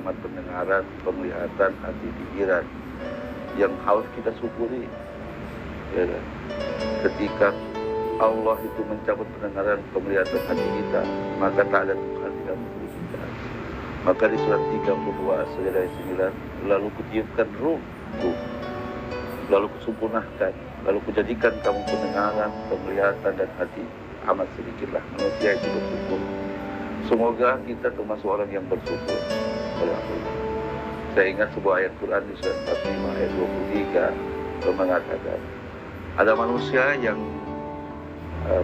nikmat pendengaran, penglihatan, hati, pikiran yang harus kita syukuri. Ya kan? Ketika Allah itu mencabut pendengaran, penglihatan hati kita, maka tak ada Tuhan di dalam diri kita. Maka di surat 32 ayat 9, lalu kutiupkan ruhku, lalu kusempurnakan, lalu kujadikan kamu pendengaran, penglihatan dan hati. Amat sedikitlah manusia itu bersyukur. Semoga kita termasuk orang yang bersyukur kepada Allah. Saya ingat sebuah ayat Quran di surat 45 ayat 23 yang mengatakan ada manusia yang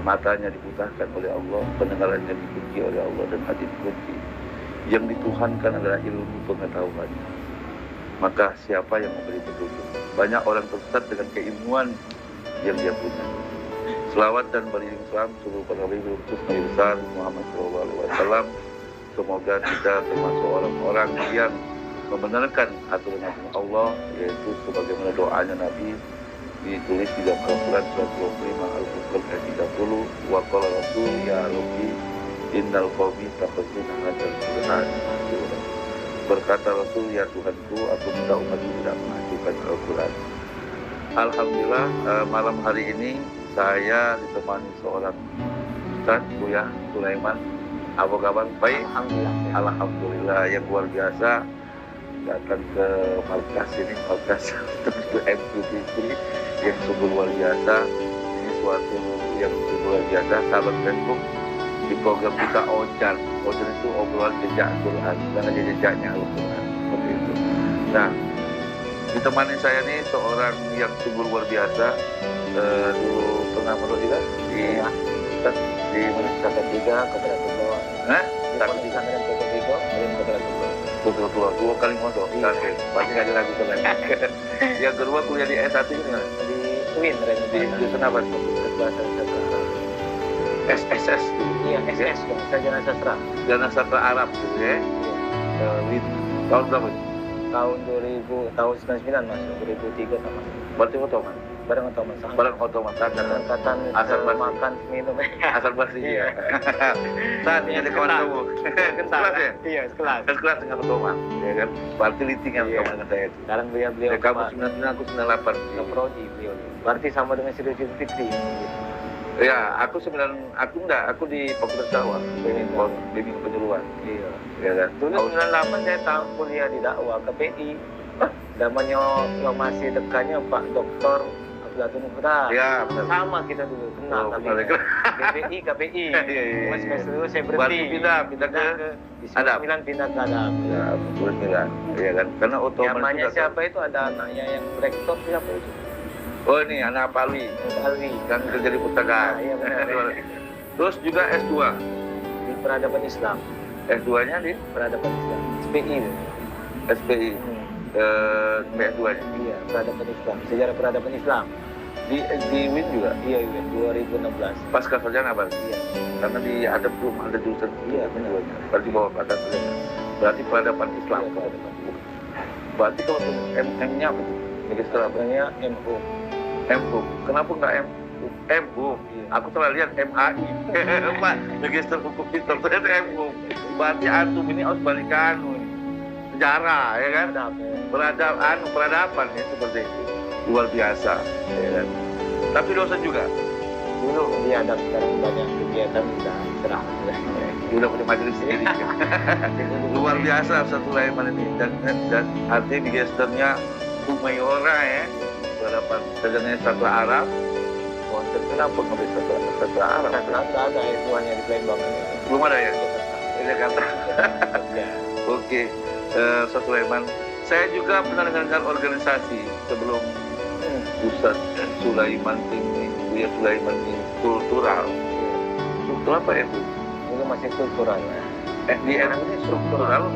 matanya dibutakan oleh Allah, pendengarannya dikunci oleh Allah dan hati dikunci. Yang dituhankan adalah ilmu pengetahuannya. Maka siapa yang memberi petunjuk? Banyak orang tersesat dengan keilmuan yang dia punya. Selawat dan beriring salam seluruh para nabi khusus Nabi besar Muhammad SAW. Semoga kita termasuk orang-orang yang membenarkan aturan-aturan Allah, yaitu sebagaimana doanya Nabi ditulis di dalam Al-Quran surat 25 Al-Furqan ayat 30. Wa qala Rasul ya Rabbi innal qawmi taqadduna hadzal Qur'an. Berkata Rasul, ya Tuhanku, aku minta umatku tidak mengajukan Al-Quran. Alhamdulillah, malam hari ini saya ditemani seorang Ustaz Buya Sulaiman. Apa kabar? Baik. Alhamdulillah yang luar biasa datang ke markas ini, markas MQTV yang sungguh luar biasa. Ini suatu yang sungguh luar biasa. Sahabat Facebook, di program kita Ojar itu obrolan jejak Quran, karena jejaknya Al-Quran seperti itu. Nah, ditemani saya nih seorang yang sungguh luar biasa. Dulu pernah menurut juga di Universitas Ketiga Kota Tunggal. Di pesantren Kota Tiga, Kota Tunggal. Betul-betul, 2 kali mondok. Pasti nggak ada lagu lagi. Yang kedua kuliah di S1 ini di UIN, di jurusan apa? Bahasa Sastra. SSS. Iya, SS, Sarjana Sastra. Sarjana Sastra Arab gitu ya. Tahun berapa? Tahun 2000, tahun 99 masuk, 2003 sama. Berarti otoman? Barang otoman. Barang otoman, angkatan asal makan minum. Asal bersih ya. Saat ini ada kawan kamu. Kelas ya? Iya, sekelas. Sekelas dengan otoman, ya kan? Berarti litingan otoman dengan saya itu. Sekarang beliau kamu 99, aku 98. Prodi beliau. Berarti sama dengan Sri Fitri. Ya, aku di Fakultas Dakwah, bimbing penyuluhan. Iya. Ya kan? Dulu 98 saya tahu kuliah di dakwah KPI. Namanya yang masih dekannya Pak Dr. Abdul Mukhtar. Ya, benar. Sama kita dulu kenal KPI. Cuma semester dulu saya berhenti. Pindah ke Adab. Pindah ke Adab. Ya, 99. Iya kan? Karena otomatis. Namanya siapa itu, ada anaknya yang rektor siapa itu? Oh ini anak Pak Alwi kan kerja di Pustakaan. Iya benar. Terus juga S2 di Peradaban Islam. S2-nya di Peradaban Islam. SPI. S2-nya. Iya, Peradaban Islam. Sejarah Peradaban Islam. Di UIN juga? Iya, UIN 2016. Pasca sarjana apa? Iya. Karena di Adab belum ada jurusan. Iya, benar. Berarti bawa pada sarjana. Berarti Peradaban Islam. Iya, berarti kalau M-nya apa tuh? Magister apanya? MHUM. Kenapa enggak MHUM? Iya. Aku telah lihat MAI. Pak, Magister Hukum Islam itu MHUM. Berarti antum ini harus balikan sejarah, ya kan? Peradaban ya, seperti itu. Luar biasa, ya kan? Tapi dosen juga. Dulu dia ada sekarang banyak kegiatan udah serah. Udah punya majelis sendiri. Luar biasa Ustaz Sulaiman ini, dan artinya magisternya Umayora ya. Berhadapan sarjana sastra Arab. Kenapa nggak bisa sastra Arab? Sastra ada ya, semuanya di Palembang. Belum ada ya? Di Jakarta. Oke, Ustaz Sulaiman. Saya juga pernah dengan organisasi sebelum Ustaz Sulaiman ini, Buya Sulaiman ini kultural. Struktural apa ya Bu? Itu masih kultural ya. Di NU ini struktural.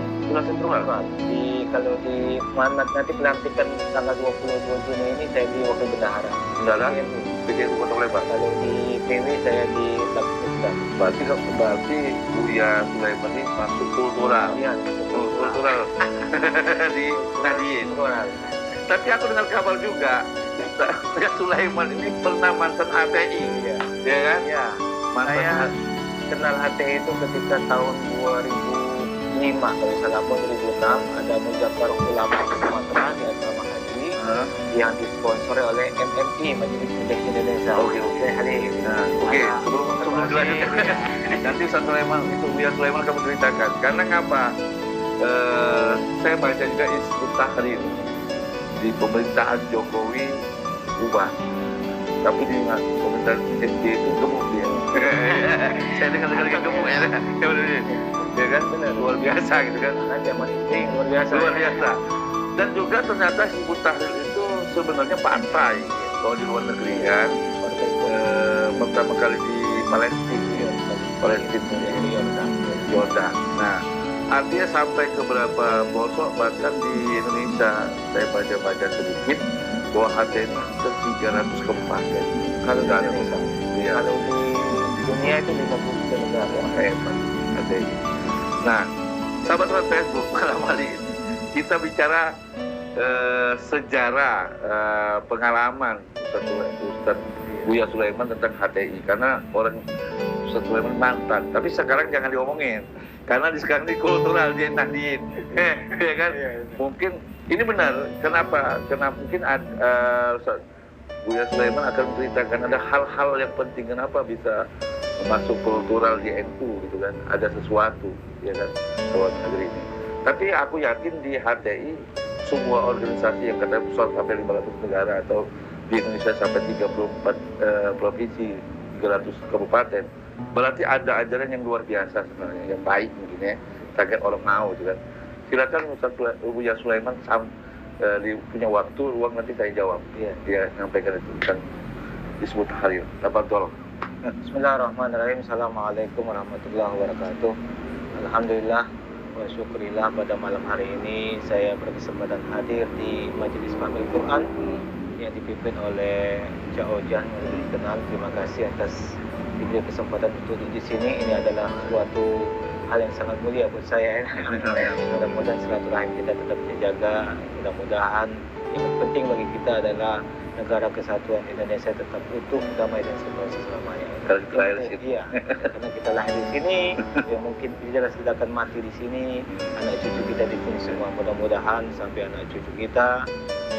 Kalau di mana nanti pelantikan tanggal 22 Juni ini saya di wakil bendahara. Bendahara? PJU Kota Palembang. Kalau di PW saya di Lapsukda. Berarti Buya Sulaiman ini masuk kultural. Iya, kultural. Di Nadien. Tapi aku dengar kabar juga Buya Sulaiman ini pernah mantan ATI. Iya. Ya kan? Iya. Saya kenal HTI itu ketika tahun 2002 2005 kalau salah pun 2006 ada Muzakkar Ulama Sumatera di asrama haji yang disponsori oleh MMI Majelis Mujahidin Indonesia. Oke. Nah, oke. Sebelum dilanjutkan, nanti Ustaz Sulaiman itu Buya Sulaiman kamu ceritakan. Karena ngapa? Saya baca juga Hizbut Tahrir di pemerintahan Jokowi ubah. Tapi di pemerintahan SBY itu gemuk dia. Saya dengar gemuk ya. Ya kan? Luar biasa gitu kan. Zaman itu luar biasa. Luar biasa. Dan juga ternyata Hizbut Tahrir itu sebenarnya partai. Kalau di luar negeri kan, pertama kali di Palestina, Yordan. Nah, artinya sampai ke berapa bosok, bahkan di Indonesia saya baca-baca sedikit bahwa HTI ini ke 300 kabupaten. Kalau di Indonesia, iya. Kalau di dunia itu 53 negara. Hebat HTI. Nah, sahabat-sahabat Facebook, malam hari ini kita bicara sejarah pengalaman Ustaz Buya Sulaiman tentang HTI, karena orang Ustaz Sulaiman mantan, tapi sekarang jangan diomongin karena sekarang di kultural dia nahdiin, ya kan? Mungkin ini benar. Kenapa? Karena mungkin Ustaz Buya Sulaiman akan menceritakan ada hal-hal yang penting kenapa bisa masuk kultural di NU gitu kan? Ada sesuatu, ya kan? Luar negeri ini. Tapi aku yakin di HTI semua organisasi yang katanya sampai 500 negara atau di Indonesia sampai 34 provinsi, 300 kabupaten, berarti ada ajaran yang luar biasa sebenarnya, yang baik mungkin ya, agar orang mau gitu kan. Silakan Ustaz Buya Sulaiman punya waktu, ruang nanti saya jawab. Dia menyampaikan itu tentang Hizbut Tahrir. Tafadhol. Bismillahirrahmanirrahim. Assalamualaikum warahmatullahi wabarakatuh. Alhamdulillah wa syukurillah pada malam hari ini saya berkesempatan hadir di Majelis Mahfil Quran yang dipimpin oleh Cak Ojan yang lebih dikenal. Terima kasih atas diberi kesempatan untuk duduk di sini. Ini adalah suatu hal yang sangat mulia buat saya. Mudah-mudahan silaturahim kita tetap terjaga. Mudah-mudahan yang penting bagi kita adalah negara kesatuan Indonesia tetap utuh, damai dan selamanya. Iya, karena kita lahir di sini, ya mungkin kita akan mati di sini. Anak cucu kita di sini semua, mudah-mudahan sampai anak cucu kita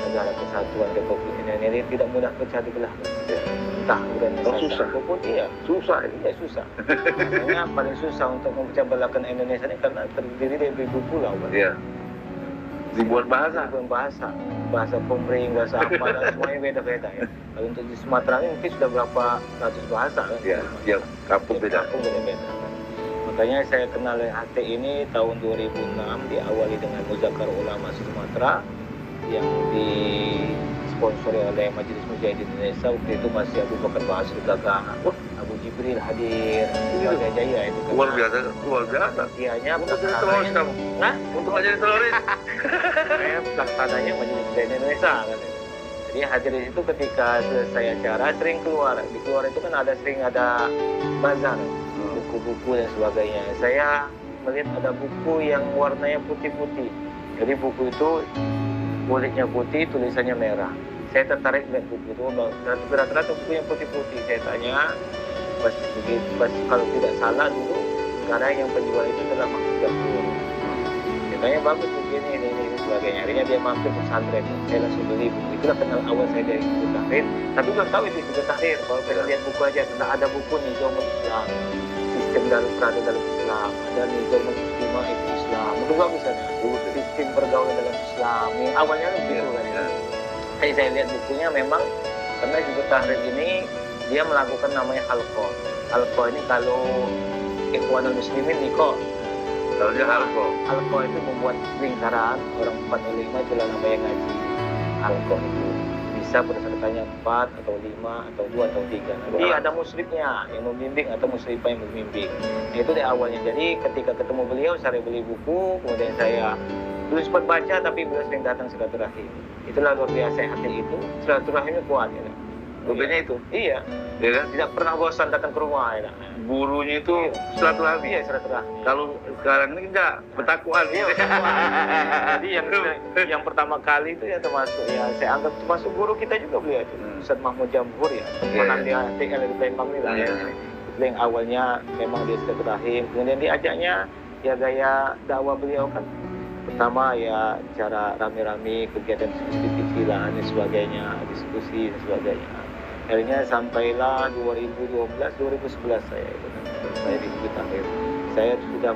negara kesatuan Republik Indonesia ini tidak mudah pecah belah. Entah organisasi susah. Apapun, iya susah. Makanya paling susah untuk memecah belahkan Indonesia ini karena terdiri dari ribu pulau. Iya. Ribuan bahasa, bahasa Pemering, bahasa apa, dan semuanya beda-beda ya. Kalau untuk di Sumatera ini mungkin sudah berapa ratus bahasa kan? Iya, tiap kampung beda. Makanya saya kenal HTI ini tahun 2006 diawali dengan Muzakkar Ulama Sumatera yang disponsori oleh Majelis Mujahidin Indonesia. Waktu itu masih Abu Bakar Basri Gagah, Abu Jibril hadir, Raja Jaya itu kan. Luar biasa. Ianya untuk jadi teroris kamu? Nah, untuk jadi teroris? Saya pelaksananya Majelis Mujahidin Indonesia kan. Jadi hadir di situ ketika selesai acara sering keluar. Di keluar itu kan sering ada bazar, buku-buku dan sebagainya. Saya melihat ada buku yang warnanya putih-putih. Jadi buku itu kulitnya putih, tulisannya merah. Saya tertarik dengan buku itu. Rata-rata buku yang putih-putih. Saya tanya, pas kalau tidak salah dulu, karena yang penjual itu adalah Mahfud Gafur. Saya tanya, bagus buku ini sebagainya. Akhirnya dia mampir ke pesantren. Saya langsung beli buku. Itulah kenal awal saya dari Hizbut Tahrir. Tapi belum tahu itu Hizbut Tahrir. Kalau pengen lihat buku aja, tidak ada buku Nizamul Islam, sistem dalam Islam, ada Nizamul Istimah itu Islam. Itu bagus kan ya? Sistem pergaulan dalam Islam. Ini awalnya begitu kan ya. Jadi saya lihat bukunya memang karena Hizbut Tahrir ini dia melakukan namanya Halqa. Halqa ini kalau Ikhwanul Muslimin Niko. Kalau dia Halqa. Halqa itu membuat lingkaran, orang 4 atau 5 itulah namanya ngaji. Halqa itu bisa berdasarkannya 4 atau 5 atau 2 atau 3. Nanti ada muslimnya yang membimbing atau muslimah yang membimbing. Nah, itu dari awalnya. Jadi ketika ketemu beliau saya beli buku, kemudian saya dulu sempat baca tapi beliau sering datang silaturahim. Itulah luar biasa hati itu. Silaturahimnya kuat ya. Bukunya itu? Iya. Ya kan? Tidak pernah bosan datang ke rumah ya. Gurunya itu silaturahmi. Iya, silaturahmi. Kalau sekarang ini enggak, petakuan. Iya, jadi yang pertama kali itu ya termasuk ya saya anggap termasuk guru kita juga beliau itu. Ustaz Mahmud Jamhur ya. Teman di HTL di Palembang ini lah ya. Yang awalnya memang dia silaturahim, kemudian diajaknya ya gaya dakwah beliau kan pertama ya cara rame-rame kegiatan diskusi kecilan dan sebagainya, diskusi dan sebagainya. Akhirnya sampailah 2012 2011 saya itu kan saya di Bukit Tahrir. Saya sudah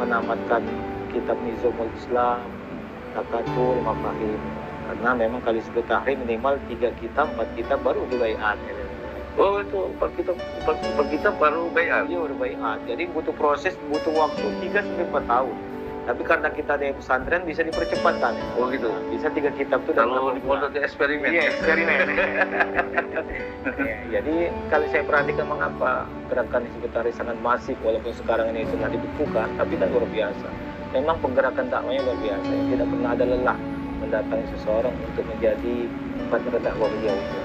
menamatkan kitab Nizamul Islam, Takatul, Mafahim. Karena memang kali Hizbut Tahrir minimal 3 kitab, 4 kitab baru dibaiat. Oh itu per kitab baru bayar. Iya baru baiat. Jadi butuh proses, butuh waktu 3 sampai 4 tahun. Tapi karena kita dari pesantren bisa dipercepatkan. Oh gitu. Bisa 3 kitab itu Kalau di pondok eksperimen. Iya, eksperimen. Ya, jadi kalau saya perhatikan mengapa gerakan Hizbut Tahrir sangat masif walaupun sekarang ini sudah dibekukan, tapi kan luar biasa. Memang penggerakan dakwahnya luar biasa. Tidak pernah ada lelah mendatangi seseorang untuk menjadi partner dakwah beliau itu.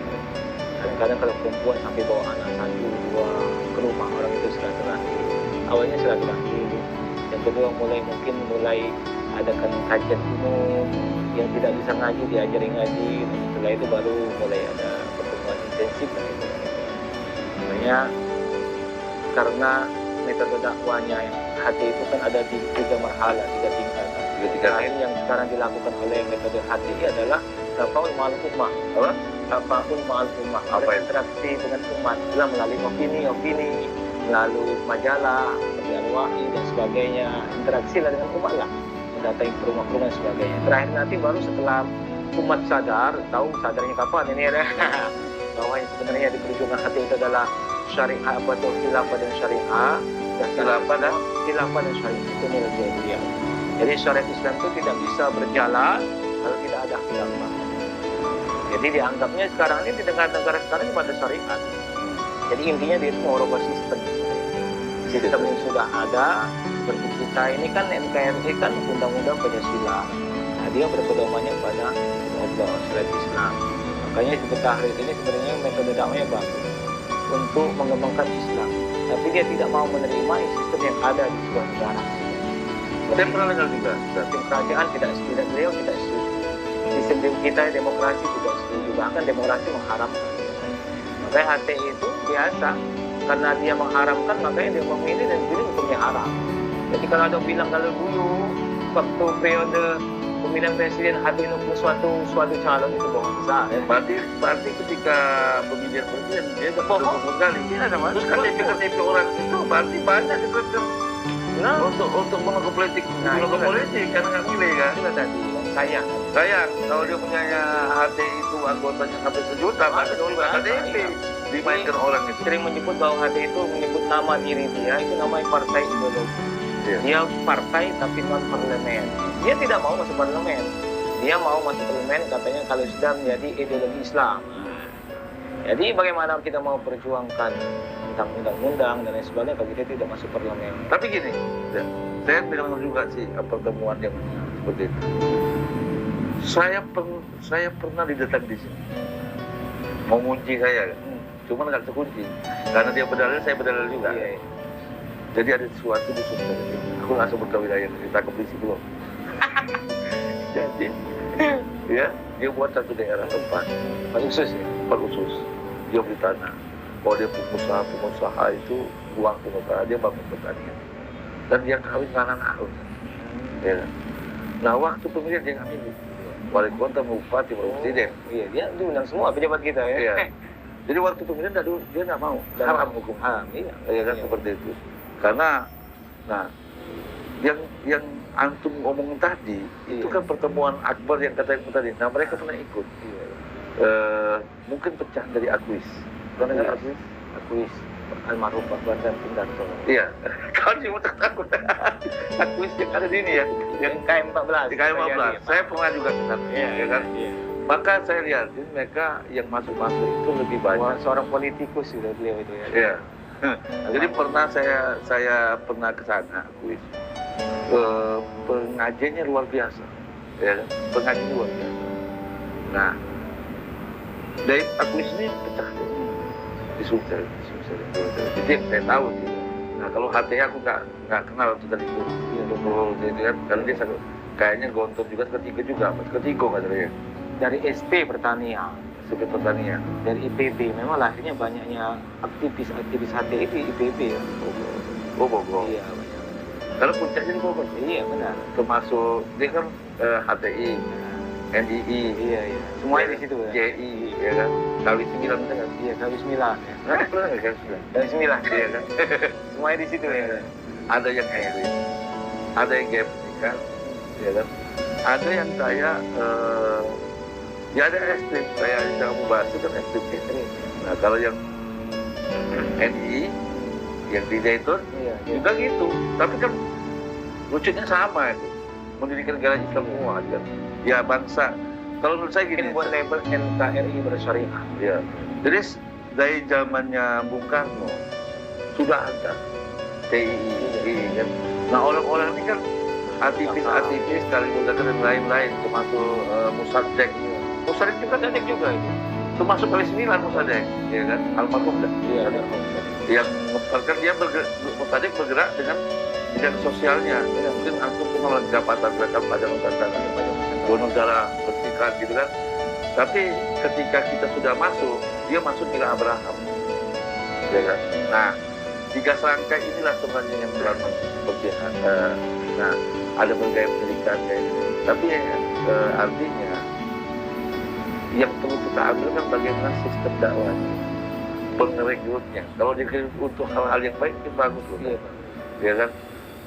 Kadang-kadang kalau perempuan sampai bawa anak 1, 2 ke rumah orang itu silaturahmi. Awalnya silaturahmi. Yang kedua mulai adakan kajian umum yang tidak bisa ngaji diajari ngaji. Setelah itu baru mulai ada pertemuan intensif gitu. Makanya karena metode dakwahnya yang hati itu kan ada di 3 marhala, 3 tingkatan. Terakhir yang sekarang dilakukan oleh metode hati adalah tafaul ma'al ummah. Apa? Tafaul ma'al ummah. Berinteraksi dengan umat melalui opini, melalui majalah, Al-Wa'i dan sebagainya. Interaksilah dengan umat lah. Mendatangi ke rumah-rumah dan sebagainya. Terakhir nanti baru setelah umat sadar, tahu sadarnya kapan ini ada bahwa yang sebenarnya di perjuangan hati itu adalah syariah khilafah dan syariah. Khilafah dan syariah itu nilai beliau. Jadi syariat Islam itu tidak bisa berjalan kalau tidak ada khilafah. Jadi dianggapnya sekarang ini di negara-negara sekarang cuma ada syariat. Jadi intinya dia mau merubah sistem yang sudah ada. Seperti kita ini kan NKRI kan undang-undang Pancasila. Nah, dia berpedomannya pada Allah, syariat Islam. Makanya Hizbut Tahrir ini sebenarnya metode dakwahnya bagus untuk mengembangkan Islam. Tapi dia tidak mau menerima sistem yang ada di sebuah negara. Saya pernah dengar juga. Sistem kerajaan beliau tidak setuju. Sistem kita demokrasi tidak setuju. Bahkan demokrasi mengharamkan. Makanya HTI itu biasa. Karena dia mengharamkan, makanya dia memilih dan pilih hukumnya haram. Jadi kalau ada bilang kalau dulu waktu periode pemilihan presiden HTI untuk suatu calon itu bohong besar. Berarti ketika pemilihan presiden dia bohong sekali. Terus KTP orang itu berarti banyak itu untuk mengaku politik, kan nggak milih kan? Itu tadi sayang kalau dia punya HTI itu anggotanya sampai 1 juta, maka dia udah KTP dimainkan orang itu. Sering menyebut bahwa HTI itu menyebut nama diri dia, itu namanya partai ideologi. Dia partai tapi non parlemen. Dia tidak mau masuk parlemen. Dia mau masuk parlemen katanya kalau sudah menjadi ideologi Islam. Jadi bagaimana kita mau perjuangkan tentang undang-undang dan lain sebagainya kalau kita tidak masuk parlemen. Tapi gini, saya dengar juga sih pertemuan yang seperti itu. Saya pernah didatang di sini, mau ngunci saya, cuma nggak terkunci karena dia berdalil, saya berdalil juga. Iya. Jadi ada sesuatu di sini. Aku langsung berkawin ditangkap polisi belum. Jadi, ya dia buat satu daerah tempat khusus ya. Khusus. Dia beli tanah. Kalau dia pengusaha itu uang pengusaha dia bangun pertanian. Dan dia kawin ke anak harus. Ya. Nah waktu pemilihan dia nggak milih. Wali kota, bupati, presiden. Iya, dia diundang semua pejabat kita ya. Iya. Jadi waktu pemilihan dia nggak mau. Haram hukum. Iya. Ya kan seperti itu. Karena, nah, yang antum ngomong tadi itu kan pertemuan akbar yang katanya tadi. Nah mereka pernah ikut. Mungkin pecah dari Akuis. Pernah dengar Akuis? Akuis almarhum Pak Bandan Pindarto. Iya. Kalau cuma takut. Akuis yang ada di ini ya. Yang KM14. Di KM14. Saya pernah juga ke sana. Iya kan? Iya. Maka saya lihat mereka yang masuk-masuk itu lebih banyak. Seorang politikus sudah beliau itu ya. Iya. Jadi pernah saya pernah ke sana, kuis. Pengajiannya luar biasa, ya, pengajian luar biasa. Nah, dari akuis ini pecah di Sulsel. Jadi saya tahu sih. Nah, kalau HTI aku nggak kenal tentang itu. Jadi kan, karena dia kayaknya gontor juga ketiga nggak ada ya. Dari SP Pertanian. Sebagai pertanian dari IPB, memang lahirnya banyaknya aktivis HTI itu IPB ya. Oh, Bogor. Iya, banyak Karena puncaknya di Bogor. Iya benar. Termasuk dia kan HTI, NII, Iya. Semuanya di situ ya. JI, ya kan. KW 9 kan. Iya, KW 9 ya. Nah, pernah nggak KW 9? KW 9. Iya kan. Semuanya di situ ya. Ada yang elit, ada yang gap kan, ya kan. Ada yang kayak ya ada ekstrim kayak yang kamu bahas itu kan ekstrim. Nah kalau yang NII yang di Zaitun Iya. juga gitu, tapi kan lucunya sama itu, mendirikan negara Islam semua kan. Ya bangsa. Kalau menurut saya gini, Mungkin buat label NKRI bersyariah. ya. Jadi dari zamannya Bung Karno sudah ada TII kan. Nah orang-orang ini kan aktivis sekaligus dan lain-lain, termasuk Musadek. Musadek juga banyak juga itu. Termasuk KW 9 Musadek, ya kan, almarhum dah. Iya. Yang kan dia Musadek bergerak dengan bidang sosialnya. Ya, mungkin antum kenal jabatan gerakan pajak Nusantara, Nusantara bersihkan gitu kan. Tapi ketika kita sudah masuk, dia masuk di Abraham, ya kan. Nah, 3 serangkai inilah sebenarnya yang telah berjihad. Nah, ada berbagai pendidikan kayak ini. Tapi artinya yang perlu kita ambil kan bagaimana sistem dakwahnya, pengerekrutnya. Kalau direkrut untuk hal-hal yang baik itu bagus loh. Iya, Ya kan,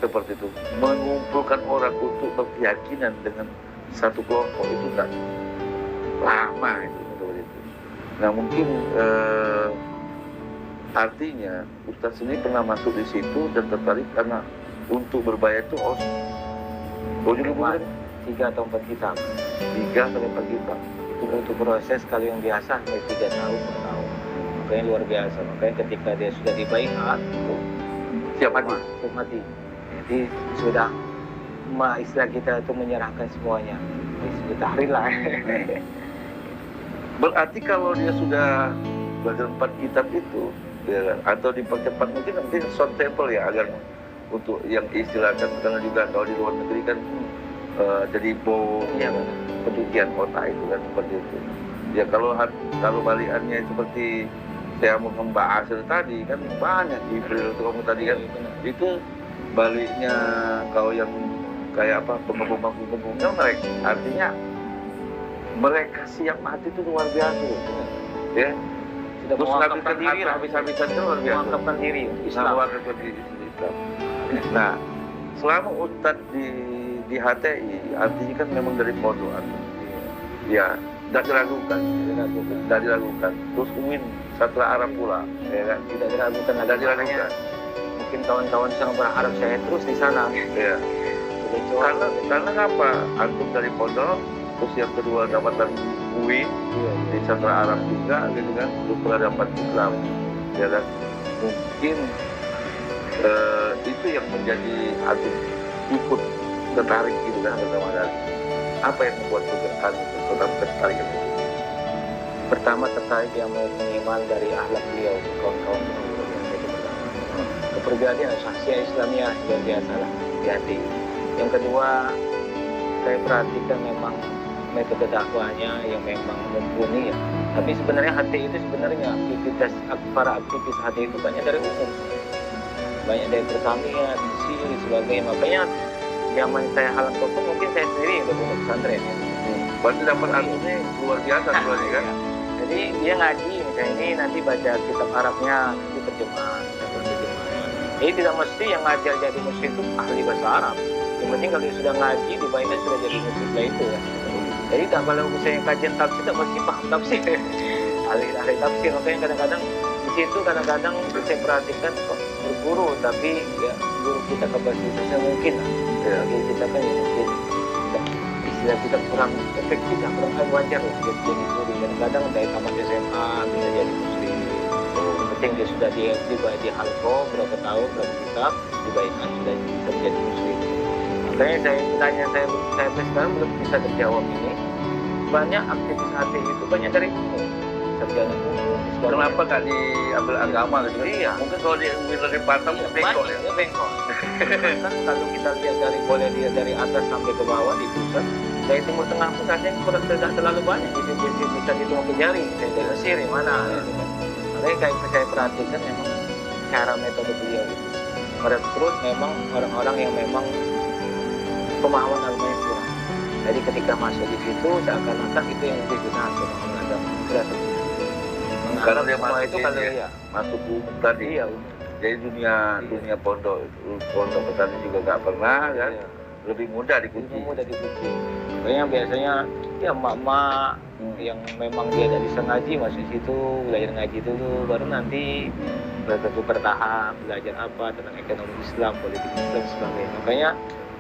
seperti itu. Mengumpulkan orang untuk berkeyakinan dengan satu kelompok itu tak lama itu seperti itu. Nah mungkin artinya Ustaz sendiri pernah masuk di situ dan tertarik karena untuk berbayar itu juga bukan 3 atau 4 kitab. 3 sampai 4 juta. Itu untuk proses kalau yang biasa hanya 3 tahun per tahun. Makanya luar biasa. Makanya ketika dia sudah dibaiat, Siap mati. siap mati. Jadi sudah istilah kita itu menyerahkan semuanya. Disebut tahrir lah. Berarti kalau dia sudah belajar 4 kitab itu, ya, atau dipercepat mungkin nanti short temple ya agar untuk yang istilahkan, karena juga kalau di luar negeri kan jadi bom yang pencucian kota itu kan seperti itu. Ya kalau balikannya seperti saya mau membahas tadi kan banyak di April itu kamu tadi kan itu baliknya kalau yang kayak apa pengebom-pengebomnya mereka artinya mereka siap mati itu luar biasa ya. Sudah Terus mewakafkan diri lah. habis-habisan itu luar biasa. Mewakafkan diri. Islam. Mewakafkan diri Islam. Nah, selama Ustadz di HTI, artinya kan memang dari pondok. Ya, tidak diragukan. Terus UIN Sastra Arab pula, ya kan? Tidak diragukan. Tidak diragukan. Mungkin kawan-kawan sangat berharap saya terus di sana. Ya. Karena apa? Antum dari pondok, terus yang kedua dapatan UIN di Sastra Arab juga, gitu kan? Terus pula dapat Islam, ya kan? Mungkin itu yang menjadi antum ikut tertarik gitu kan pertama kali. Apa yang membuat kalian tetap tertarik itu? Pertama tertarik yang mau mengimal dari akhlak beliau, kawan-kawan itu pertama. Kepribadian sahsiah Islamiyah luar biasa lah di hati. Yang kedua, saya perhatikan memang metode dakwahnya yang memang mumpuni ya. Tapi sebenarnya hati itu sebenarnya para aktivis hati itu banyak dari umum. Banyak dari Pertamina, Siri, sebagainya. Makanya zaman saya halang toko mungkin saya sendiri yang berpondok pesantren ya. Berarti dapat artinya luar biasa sebenarnya kan? Jadi dia ngaji misalnya ini nanti baca kitab Arabnya, nanti terjemahan. Jadi tidak mesti yang ngajar jadi muslim itu ahli bahasa Arab. Yang penting kalau dia sudah ngaji, dibayarnya sudah jadi muslim lah itu ya. Jadi tak kalau misalnya kajian tafsir tak mesti paham tafsir. ahli tafsir, makanya kadang-kadang di situ kadang-kadang saya perhatikan kok berguru tapi ya guru kita kapasitasnya mungkin lah. Ya, kita kan ya mungkin istilah kita kurang efektif ya, kurang wajar loh jadi guru. Dan kadang dari tamat SMA bisa jadi muslim. Yang penting dia sudah di halko berapa tahun berapa kitab dibayarkan sudah bisa menjadi muslim. Makanya saya sekarang belum bisa terjawab ini. Banyak aktivis hati itu banyak dari umum. Sarjana umum. Kenapa nggak diambil agama gitu? Iya. Mungkin kalau diambil dari Batam ya bengkok ya. Ya bengkok. Kan kalau kita lihat dari atas sampai ke bawah di pusat, dari timur tengah pun kadang kurang tidak terlalu banyak. Jadi bisa dihitung ke jari. Saya dari Siri mana. Gitu kan. Makanya kayak saya perhatikan memang cara metode beliau itu. merekrut memang orang-orang yang memang pemahaman agamanya kurang. Jadi ketika masuk di situ seakan-akan itu yang lebih benar pemahaman agama. Tidak seperti itu. Karena dia Semua masuk itu ini kalau ya, ya, masuk umum tadi. iya, Jadi dunia pondok petani juga nggak pernah kan, iya. lebih mudah Lebih dikunci. mudah dikunci. Makanya biasanya ya emak-emak yang memang dia tidak bisa ngaji masuk situ, belajar ngaji dulu, baru nanti bertahap belajar apa tentang ekonomi Islam, politik Islam sebagainya. Makanya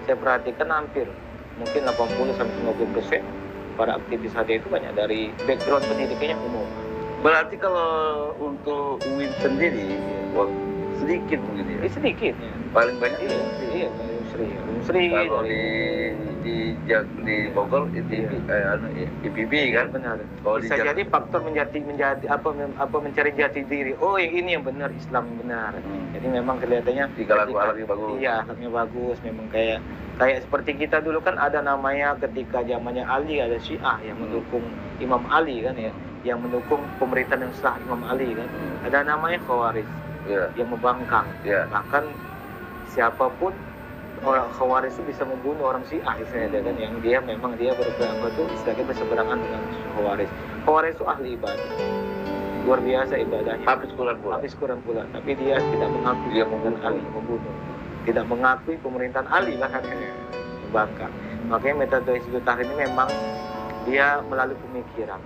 saya perhatikan hampir mungkin 80-90% para aktivis HT itu banyak dari background pendidikannya umum. Berarti kalau untuk UIN sendiri, wah, sedikit mungkin ya. Sedikit ya. Paling banyak Iya, Sri kalau dari di Bogor itu IPB kan. benar. Kalau Bisa di jadi faktor menjadi mencari jati diri. Oh, yang ini yang benar, Islam yang benar. Jadi memang kelihatannya Tiga lagu Arabnya bagus. Iya, akhlaknya bagus. Memang kayak seperti kita dulu kan ada namanya ketika zamannya Ali ada Syiah yang mendukung Imam Ali kan ya, yang mendukung pemerintahan yang sah Imam Ali kan. Ada namanya Khawarij yang membangkang. Bahkan siapapun orang Khawarij itu bisa membunuh orang Syiah istilahnya kan, yang dia memang dia istilahnya berseberangan dengan Khawarij. Khawarij itu ahli ibadah, luar biasa ibadahnya. Habis Quran pula. Tapi dia tidak mengakui Dia membunuh, tidak mengakui pemerintahan Ali bahkan membangkang. Makanya metode Hizbut Tahrir ini memang dia melalui pemikiran,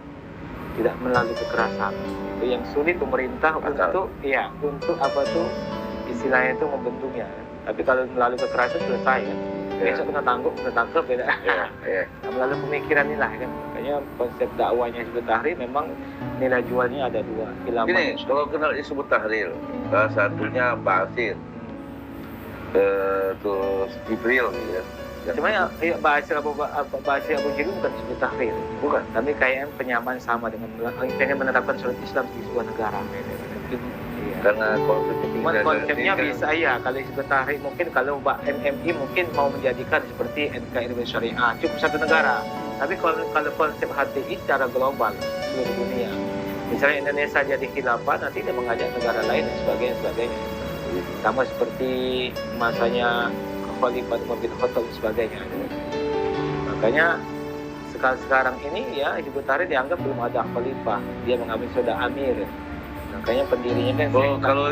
tidak melalui kekerasan. Itu yang sulit pemerintah untuk apa tuh istilahnya itu membentuknya. Tapi kalau melalui kekerasan selesai kan. Besok kena tangkap beda. Melalui pemikiran inilah kan. Makanya konsep dakwahnya Hizbut Tahrir memang nilai jualnya ada dua. Gini, kalau kenal Hizbut Tahrir, salah satunya Basir, terus Jibril ya. Sebenarnya bahasa Abu Jahil bukan Hizbut Tahrir, bukan. Tapi kayak penyamaan sama dengan pengen menerapkan syariat Islam di sebuah negara. Karena konsepnya bisa ya. Kalau Hizbut Tahrir mungkin kalau MMI mungkin mau menjadikan seperti NKRI Syariah cukup satu negara. Tapi kalau konsep HTI secara global seluruh dunia, misalnya Indonesia jadi khilafah, nanti dia mengajak negara lain dan sebagainya. Sama seperti masanya Khalifah Umar bin Khattab dan sebagainya. Makanya sekarang ini ya Hizbut Tahrir dianggap belum ada khalifah, dia mengambil sudah amir. Makanya pendirinya kan kalau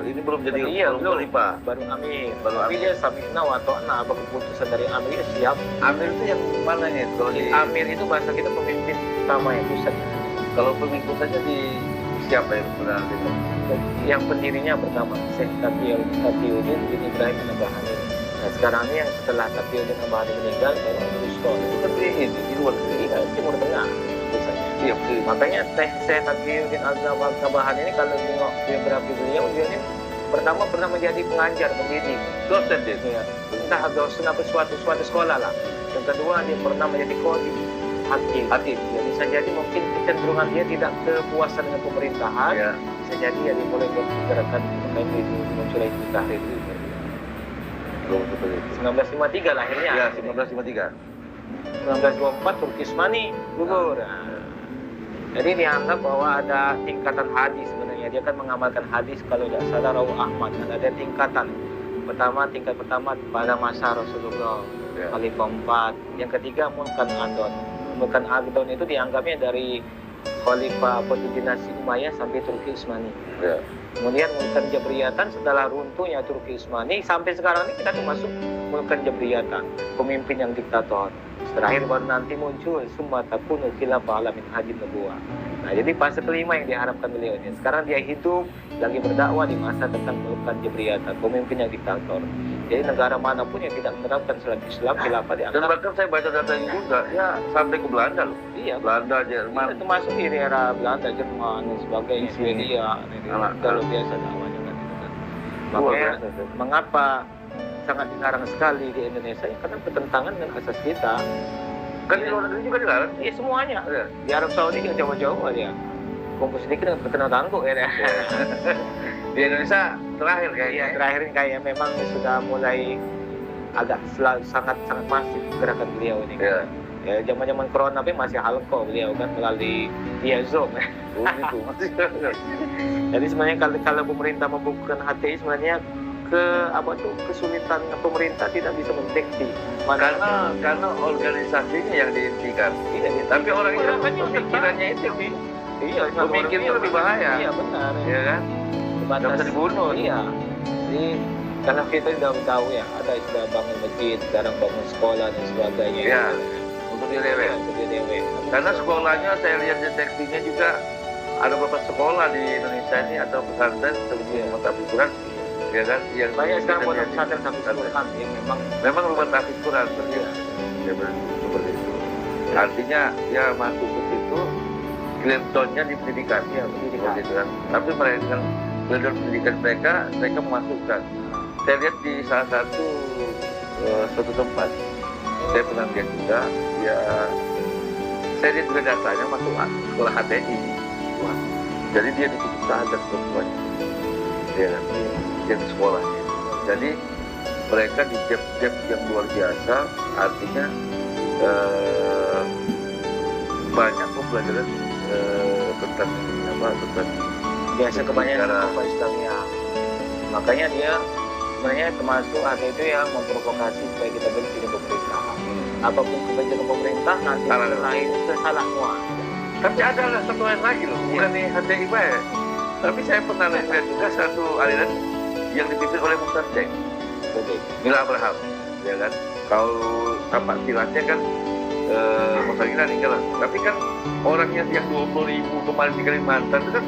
ini belum jadi khalifah, baru amir. Tapi dia sami'na wa ta'na, apa keputusan dari amir dia siap. Amir itu yang mana ya? Kalau di amir itu bahasa kita pemimpin utama yang pusat. Kalau pengikutannya di siapa yang benar itu? Yang pendirinya pertama Syekh Taqiyuddin bin Ibrahim an-Nabhani. Nah sekarang ini yang setelah Taqiyuddin an-Nabhani meninggal baru Rusto. Itu kan di luar negeri, Timur Tengah pusatnya. Iya, makanya Syekh Taqiyuddin an-Nabhani ini kalau tengok biografi beliau, dia ini pertama pernah menjadi pengajar, pendidik, dosen dia. Ya. Entah dosen apa suatu sekolah lah. Yang kedua dia pernah menjadi qadhi, hakim. Jadi bisa jadi mungkin kecenderungan dia tidak kepuasan dengan pemerintahan. Ya. Bisa jadi ya dimulai gerakan itu munculnya Hizbut Tahrir itu. 1953 lahirnya. Ya, 1953. 1924 Turki Utsmani gugur. Jadi dianggap bahwa ada tingkatan hadis sebenarnya. Dia kan mengamalkan hadis kalau tidak salah Rawi Ahmad. Dan ada tingkatan. Tingkat pertama pada masa Rasulullah Khalifah 4. Yang ketiga Mulkan Adon. Mulkan Adon itu dianggapnya dari Khalifah dinasti Umayyah sampai Turki Utsmani. Kemudian Mulkan Jabriyatan setelah runtuhnya Turki Utsmani sampai sekarang ini kita termasuk Mulkan Jabriyatan, pemimpin yang diktator. Terakhir baru nanti muncul summa takunu khilafah ala min hajin nubuwah. Nah, jadi fase kelima yang diharapkan beliau ini. Sekarang dia hidup lagi berdakwah di masa tentang Mulkan Jabriyatan, pemimpin yang diktator. Jadi negara manapun yang tidak menerapkan syariat Islam khilafah dianggap. Dan bahkan saya baca datanya juga, ya sampai ke Belanda loh. Iya, Belanda, Jerman. Itu masuk di era Belanda, Jerman dan sebagainya, Swedia. Kalau biasa dakwahnya kan itu kan. Makanya mengapa sangat dilarang sekali di Indonesia? Ya, karena bertentangan dengan asas kita. Kan di luar negeri juga dilarang? Iya semuanya. Di Arab Saudi kan jauh-jauh aja. Kumpul sedikit dengan terkenal tangguh ya. Di Indonesia terakhir kayaknya. Iya, terakhir kayak memang sudah mulai agak sangat masif gerakan beliau ini. Kan. Ya zaman corona tapi masih halko beliau kan melalui via Zoom. Oh gitu. Jadi sebenarnya kalau pemerintah membukukan HTI sebenarnya kesulitan pemerintah tidak bisa mendeteksi. Karena organisasinya yang dihentikan. Iya, Tapi orang itu kan pemikirannya itu pemikir itu lebih bahaya. Iya benar. Iya kan? Nggak bisa dibunuh. Iya. Jadi karena kita sudah tahu ya, ada sudah bangun masjid, sekarang bangun sekolah dan sebagainya. Iya. Untuk direwet. Untuk direwet. Karena sekolahnya saya lihat deteksinya juga ada beberapa sekolah di Indonesia ini atau pesantren seperti rumah tahfiz Quran, ya kan? Yang banyak sekarang pondok pesantren tahfiz Quran yang memang rumah tahfiz Quran seperti itu. Artinya ya masuk ke situ, clear-nya di pendidikan, ya, pendidikan. Gitu kan. Tapi mereka clear pendidikan mereka memasukkan. Saya lihat di salah satu suatu tempat, saya pernah lihat juga, ya saya lihat juga datanya masuk sekolah HTI. Jadi dia ditutup sahadat perempuan, ya, yang sekolahnya. Jadi mereka di jab-jab yang luar biasa, artinya banyak pembelajaran tentang biasa kebanyakan apa Islamnya. Makanya dia sebenarnya termasuk ada itu yang memprovokasi supaya kita benci dengan pemerintah. Apapun kebijakan pemerintah nanti lain itu salah semua. Tapi ada satu lain lagi loh, bukan di HTI ya. Tapi saya pernah lihat juga satu aliran yang dipimpin oleh Mukhtar Ceng, Mila Abraham, ya kan? Kalau tapak silatnya kan Mukhtar Gina meninggal lah. Tapi kan orangnya yang 20.000 kemarin di Kalimantan itu kan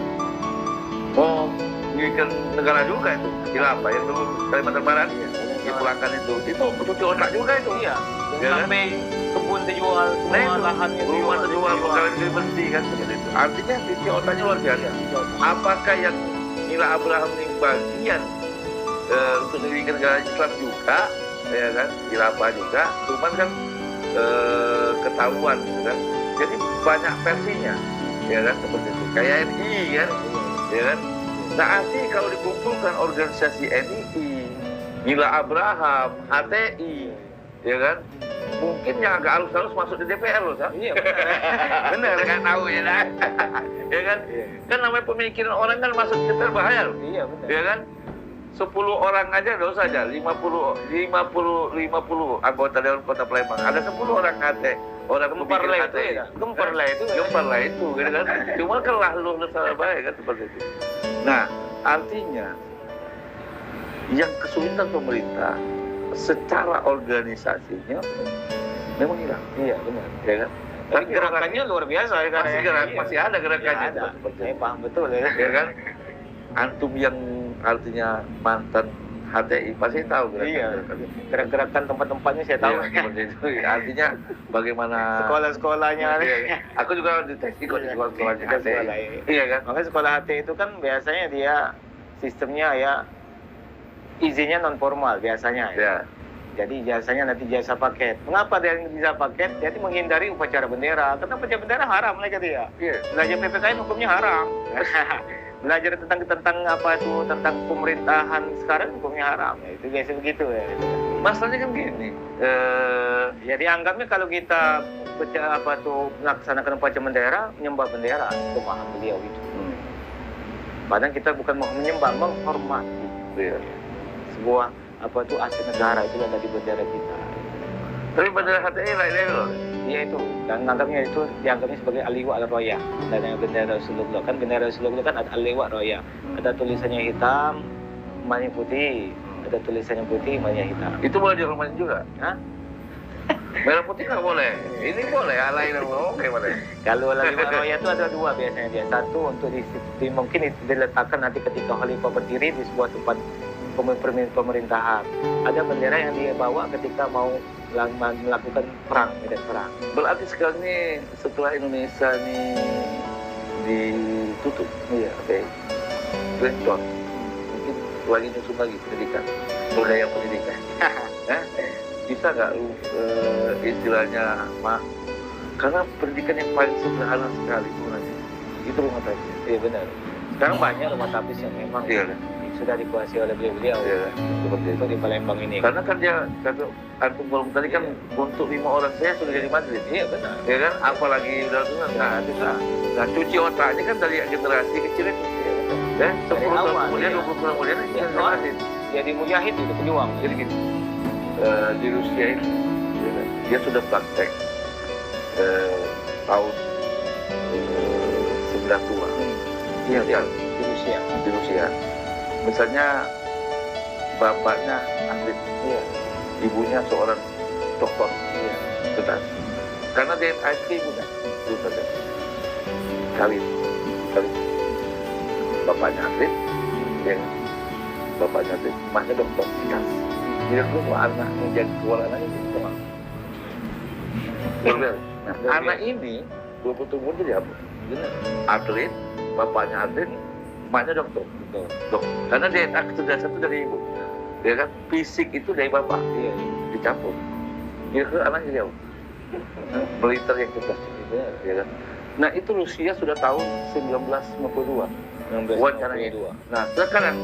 mau mengikat negara juga itu, khilafah yang dulu Kalimantan Barat ya, dipulangkan itu cuci otak juga itu. Iya. Ya kan? Sampai kebun terjual, semua lahannya rumah terjual, pegawai negeri bersih kan seperti itu. Artinya cuci otaknya luar biasa. Apakah yang Mila Abraham ini bagian untuk mendirikan negara Islam juga, ya kan, khilafah juga, cuman kan ketahuan, gitu kan. Jadi banyak versinya, ya kan, seperti itu. Kayak NI kan, ya kan. Nah, nanti kalau dikumpulkan organisasi NI, Mila Abraham, HTI, ya kan, mungkin yang agak halus-halus masuk di DPR loh, Sah. Iya, benar. Benar kan tahu ya, nah. Ya kan? Kan namanya pemikiran orang kan masuk di DPR bahaya loh. Iya, benar. Ya kan? 10 orang aja dosa aja, 50 anggota Dewan Kota Palembang. Ada 10 orang HT, orang Gempar lah itu ya. Gempar lah itu, gitu kan. Cuma kan lalu salah baik kan seperti itu. Nah, artinya yang kesulitan pemerintah secara organisasinya memang hilang. Iya, benar. Ya kan? Tapi gerakannya luar biasa ya kan. Masih ada gerakannya. Ada. Saya paham betul ya. Ya kan? Antum yang artinya mantan HTI pasti tahu gerakan-gerakan. Gerak-gerakan tempat-tempatnya saya tahu. Iya, seperti itu. Artinya bagaimana sekolah-sekolahnya. Iya. Aku juga deteksi kok di sekolah-sekolahnya HTI. Iya kan? Makanya sekolah HTI itu kan biasanya dia sistemnya ya izinnya non formal biasanya ya. Jadi jasanya nanti jasa paket. Mengapa dia jasa paket? Jadi menghindari upacara bendera. Karena upacara bendera haram lah dia. Iya. Belajar PPKN hukumnya haram. Belajar tentang apa itu tentang pemerintahan sekarang hukumnya haram. Ya, itu biasa begitu ya. Masalahnya kan gini. Jadi anggapnya kalau kita melaksanakan upacara bendera, menyembah bendera, pemahaman beliau itu. Padahal kita bukan mau menyembah, menghormati. Iya. Sebuah aset negara itu ada di bendera kita. Tapi bendera HTI lain loh. Iya itu, dan anggapnya itu dianggapnya sebagai aliwa al-roya. Dan bendera Rasulullah kan bendera Rasulullah kan ada aliwa roya. Ada tulisannya hitam, emasnya putih. Ada tulisannya putih, emasnya hitam. Itu boleh dihormatin juga? Hah? Merah putih nggak boleh. Ini boleh, lain oke boleh. Kalau aliwa roya itu ada dua biasanya dia. Satu untuk mungkin diletakkan nanti ketika khalifah berdiri di sebuah tempat pemerintahan. Ada bendera yang dia bawa ketika mau melakukan perang, medan perang. Berarti sekarang ini setelah Indonesia ini ditutup, iya, oke, Clinton, mungkin lagi nyusun lagi pendidikan, budaya pendidikan. Bisa nggak istilahnya, karena pendidikan yang paling sederhana sekali itu rumah tahfiz. Iya benar. Sekarang banyak rumah tahfiz yang memang sudah dikuasai oleh beliau seperti itu di Palembang ini. Karena kan dia antum belum tadi kan untuk 5 orang saya sudah jadi Madrid. Iya benar. Ya kan, apalagi udah tuh nah cuci otaknya kan dari generasi kecil itu. Ya, 10 tahun kemudian 20 tahun kemudian jadi Madrid. jadi mujahid itu pejuang. Jadi gini, di Rusia ini ya kan, dia sudah praktek tahun 92. Iya, Ya, di Rusia. di Rusia. Misalnya bapaknya atlet, Iya, ibunya seorang dokter, iya. betul. Karena dia IT muda, itu saja. Kawin. Bapaknya atlet, ya kan? Bapaknya atlet, emaknya dokter. Dia dulu anak menjadi keluar anaknya itu semua. Nah, anak ini 20 umur jadi apa? Atlet, bapaknya atlet, emaknya dokter. Dok. Karena DNA kecerdasan itu dari ibu. Ya kan? Fisik itu dari bapak. Iya. Dicampur. Kira-kira anaknya jadi apa? Militer yang cerdas. Ya kan? Nah, itu Rusia sudah tahun 1952. Wacananya. 1952. Nah, sekarang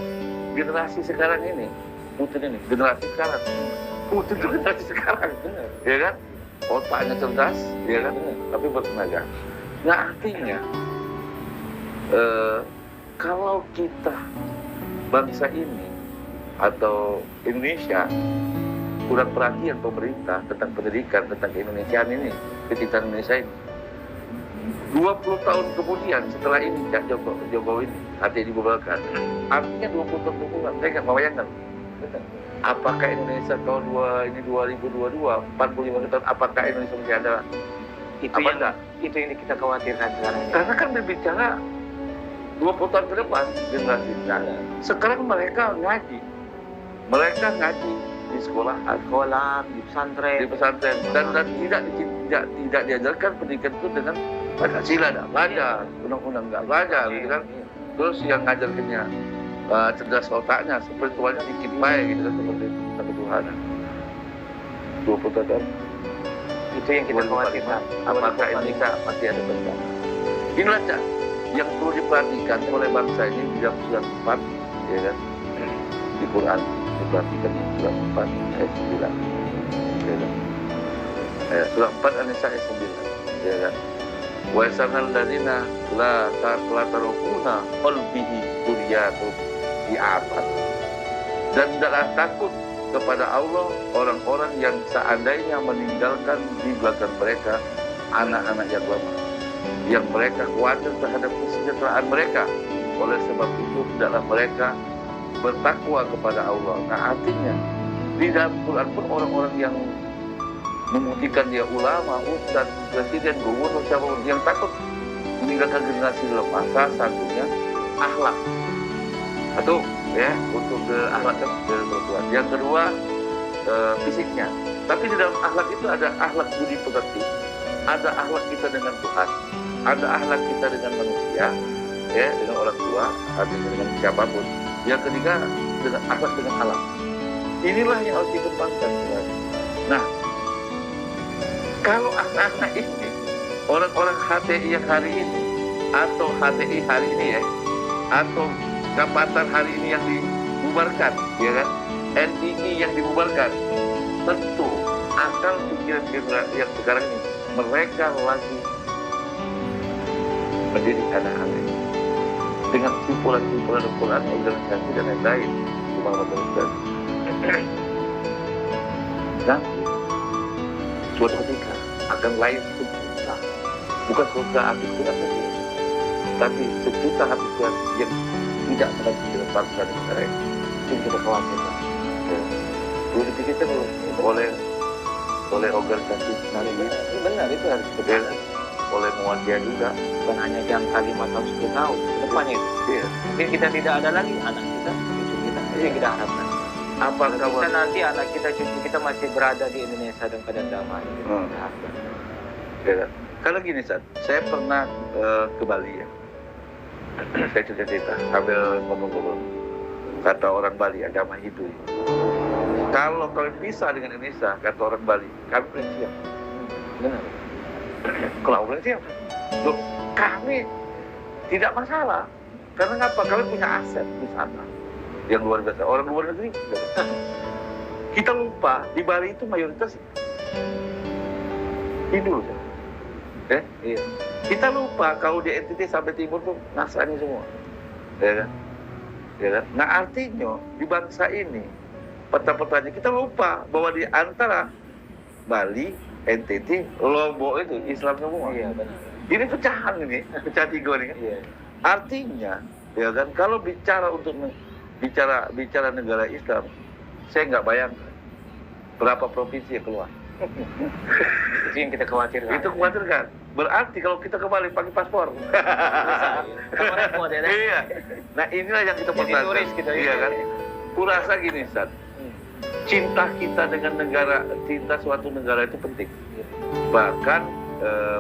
generasi sekarang ini, Putin ini, generasi sekarang. Putin itu generasi sekarang. Benar. Ya kan? Otaknya cerdas, ya kan? Tapi bertenaga. Nah, artinya kalau kita bangsa ini atau Indonesia kurang perhatian pemerintah tentang pendidikan, tentang keindonesiaan ini, kecintaan Indonesia ini, 20 tahun kemudian setelah ini Jokowi ini hati dibubarkan, artinya 20 tahun kemudian saya nggak membayangkan apakah Indonesia tahun 2022 45 tahun, apakah Indonesia masih ada? Itu Apa yang enggak? itu yang kita khawatirkan sekarang. Karena kan berbicara 20 tahun ke depan generasi sekarang. Sekarang mereka ngaji di sekolah, di pesantren. di pesantren, dan tidak diajarkan pendidikan itu dengan Pancasila nggak belajar, undang-undang nggak belajar, gitu kan. Terus yang ngajarkannya cerdas otaknya, spiritualnya dikit baik, gitu kan, seperti itu, sama Tuhan. 20 tahun. Itu yang kita khawatirkan. Apakah Indonesia masih ada bangsa? Inilah Cak, yang perlu diperhatikan oleh bangsa ini di dalam surat 4, ya kan, di Quran diperhatikan di surat 4 ayat 9, ya kan. Surat 4 An-Nisa ayat 9, ya kan. Wa yasanal ladina la tarukuna qalbihi duryatum di'afat. Dan tidaklah takut kepada Allah orang-orang yang seandainya meninggalkan di belakang mereka anak-anak yang lemah, yang mereka khawatir terhadap kesejahteraan mereka. Oleh sebab itu tidaklah mereka bertakwa kepada Allah. Nah, artinya di dalam Quran pun orang-orang yang memutihkan dia ulama, ustaz, presiden, gubernur, siapapun yang takut meninggalkan generasi lemah, salah satunya akhlak. Satu, ya, untuk akhlak perempuan. Yang kedua, fisiknya. Tapi di dalam akhlak itu ada akhlak budi pekerti, ada akhlak kita dengan Tuhan, ada akhlak kita dengan manusia, ya, dengan orang tua, artinya dengan siapapun. Yang ketiga, dengan akhlak dengan alam. Inilah yang harus dikembangkan. Nah, kalau anak-anak ini, orang-orang HTI yang hari ini, atau HTI hari ini ya, atau Kapatan hari ini yang dibubarkan, ya kan, NII yang dibubarkan, tentu akal pikiran generasi yang sekarang ini, mereka lagi mendidik anak-anak ini dengan simpulan-simpulan Al-Quran, organisasi dan lain-lain. Dan suatu ketika akan lain sejuta, bukan sejuta habis Quran saja, tapi sejuta habis Quran yang tidak mengerti dengan bangsa dan negara ini. Itu yang kita khawatirkan. Ya. Dulu dipikirkan oleh organisasi nasional ini. Benar, itu harus Ya. Oleh Muhammadiyah juga. bukan hanya jangka 5 tahun 10 tahun ke depannya itu. Iya. Mungkin kita tidak ada lagi anak kita, cucu kita. Itu yang kita harapkan. Apakah Bisa nanti anak kita, cucu kita masih berada di Indonesia dan keadaan damai. Itu yang kita harapkan. ya. Kalau gini, Sat, saya pernah ke Bali ya. Saya cerita sambil ngomong-ngomong. Kata orang Bali, agama Hindu. Kalau kalian pisah dengan Indonesia, kata orang Bali, kami paling siap. Benar. Kalau paling siap, loh, kami tidak masalah. Karena ngapa? Kami punya aset di sana yang luar biasa. Orang luar negeri, kita lupa di Bali itu mayoritas Hindu. Iya. Kita lupa kalau di NTT sampai timur tuh Nasrani semua, ya kan? ya kan? Nah artinya di bangsa ini peta-petanya kita lupa bahwa di antara Bali, NTT, Lombok itu Islam semua. Iya benar. Ini pecahan ini, pecah tiga ini kan. Iya. Artinya, ya kan, kalau bicara untuk bicara negara Islam, saya nggak bayangkan berapa provinsi yang keluar. Itu yang kita khawatirkan. Itu khawatirkan. Berarti kalau kita kembali pakai paspor. Kamu repot ya. Iya. Nah inilah yang kita Jadi pertahankan. turis gitu. Iya kan. Kurasa gini, Ustaz. Cinta kita dengan negara, cinta suatu negara itu penting. Bahkan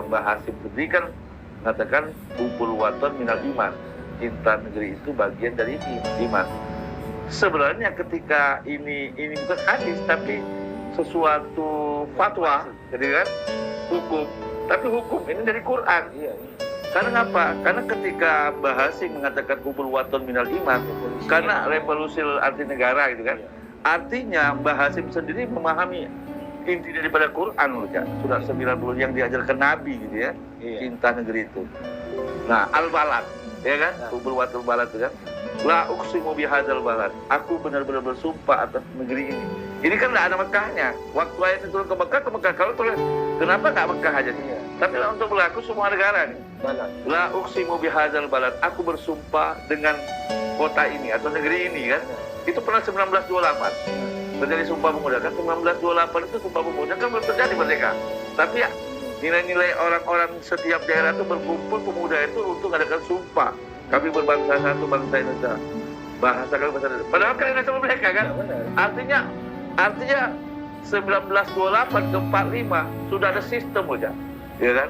Mbah Hasim sendiri kan mengatakan kumpul waton minal iman. Cinta negeri itu bagian dari iman. Sebenarnya ketika ini bukan hadis tapi sesuatu fatwa, jadi kan hukum. Tapi hukum ini dari Quran. Iya. Karena apa? Karena ketika Mbah Hasim mengatakan kumpul waton minal iman, karena revolusi anti negara gitu kan. Artinya Mbah Hasim sendiri memahami inti daripada Quran loh, Cak. Surat 90 yang diajarkan Nabi gitu ya. Iya. Cinta negeri itu. Nah, al-balad, ya kan? Kumpul watul balad itu kan. La uqsimu bihadzal balad. Aku benar-benar bersumpah atas negeri ini. Ini kan enggak ada Mekahnya. Waktu ayat itu turun ke Mekah. Kalau turun, kenapa enggak Mekah aja nih? Iya. Tapi untuk berlaku semua negara nih. Balad. La uqsimu bihadzal balad. Aku bersumpah dengan kota ini atau negeri ini kan. Itu pernah 1928 terjadi Sumpah Pemuda kan. 1928 itu Sumpah Pemuda kan belum terjadi merdeka, tapi ya nilai-nilai orang-orang setiap daerah itu berkumpul pemuda itu untuk mengadakan sumpah kami berbangsa satu, bangsa Indonesia, bahasa kami bahasa Indonesia. Padahal kan Indonesia merdeka kan. Artinya 1928 ke 45 sudah ada sistem aja, ya kan.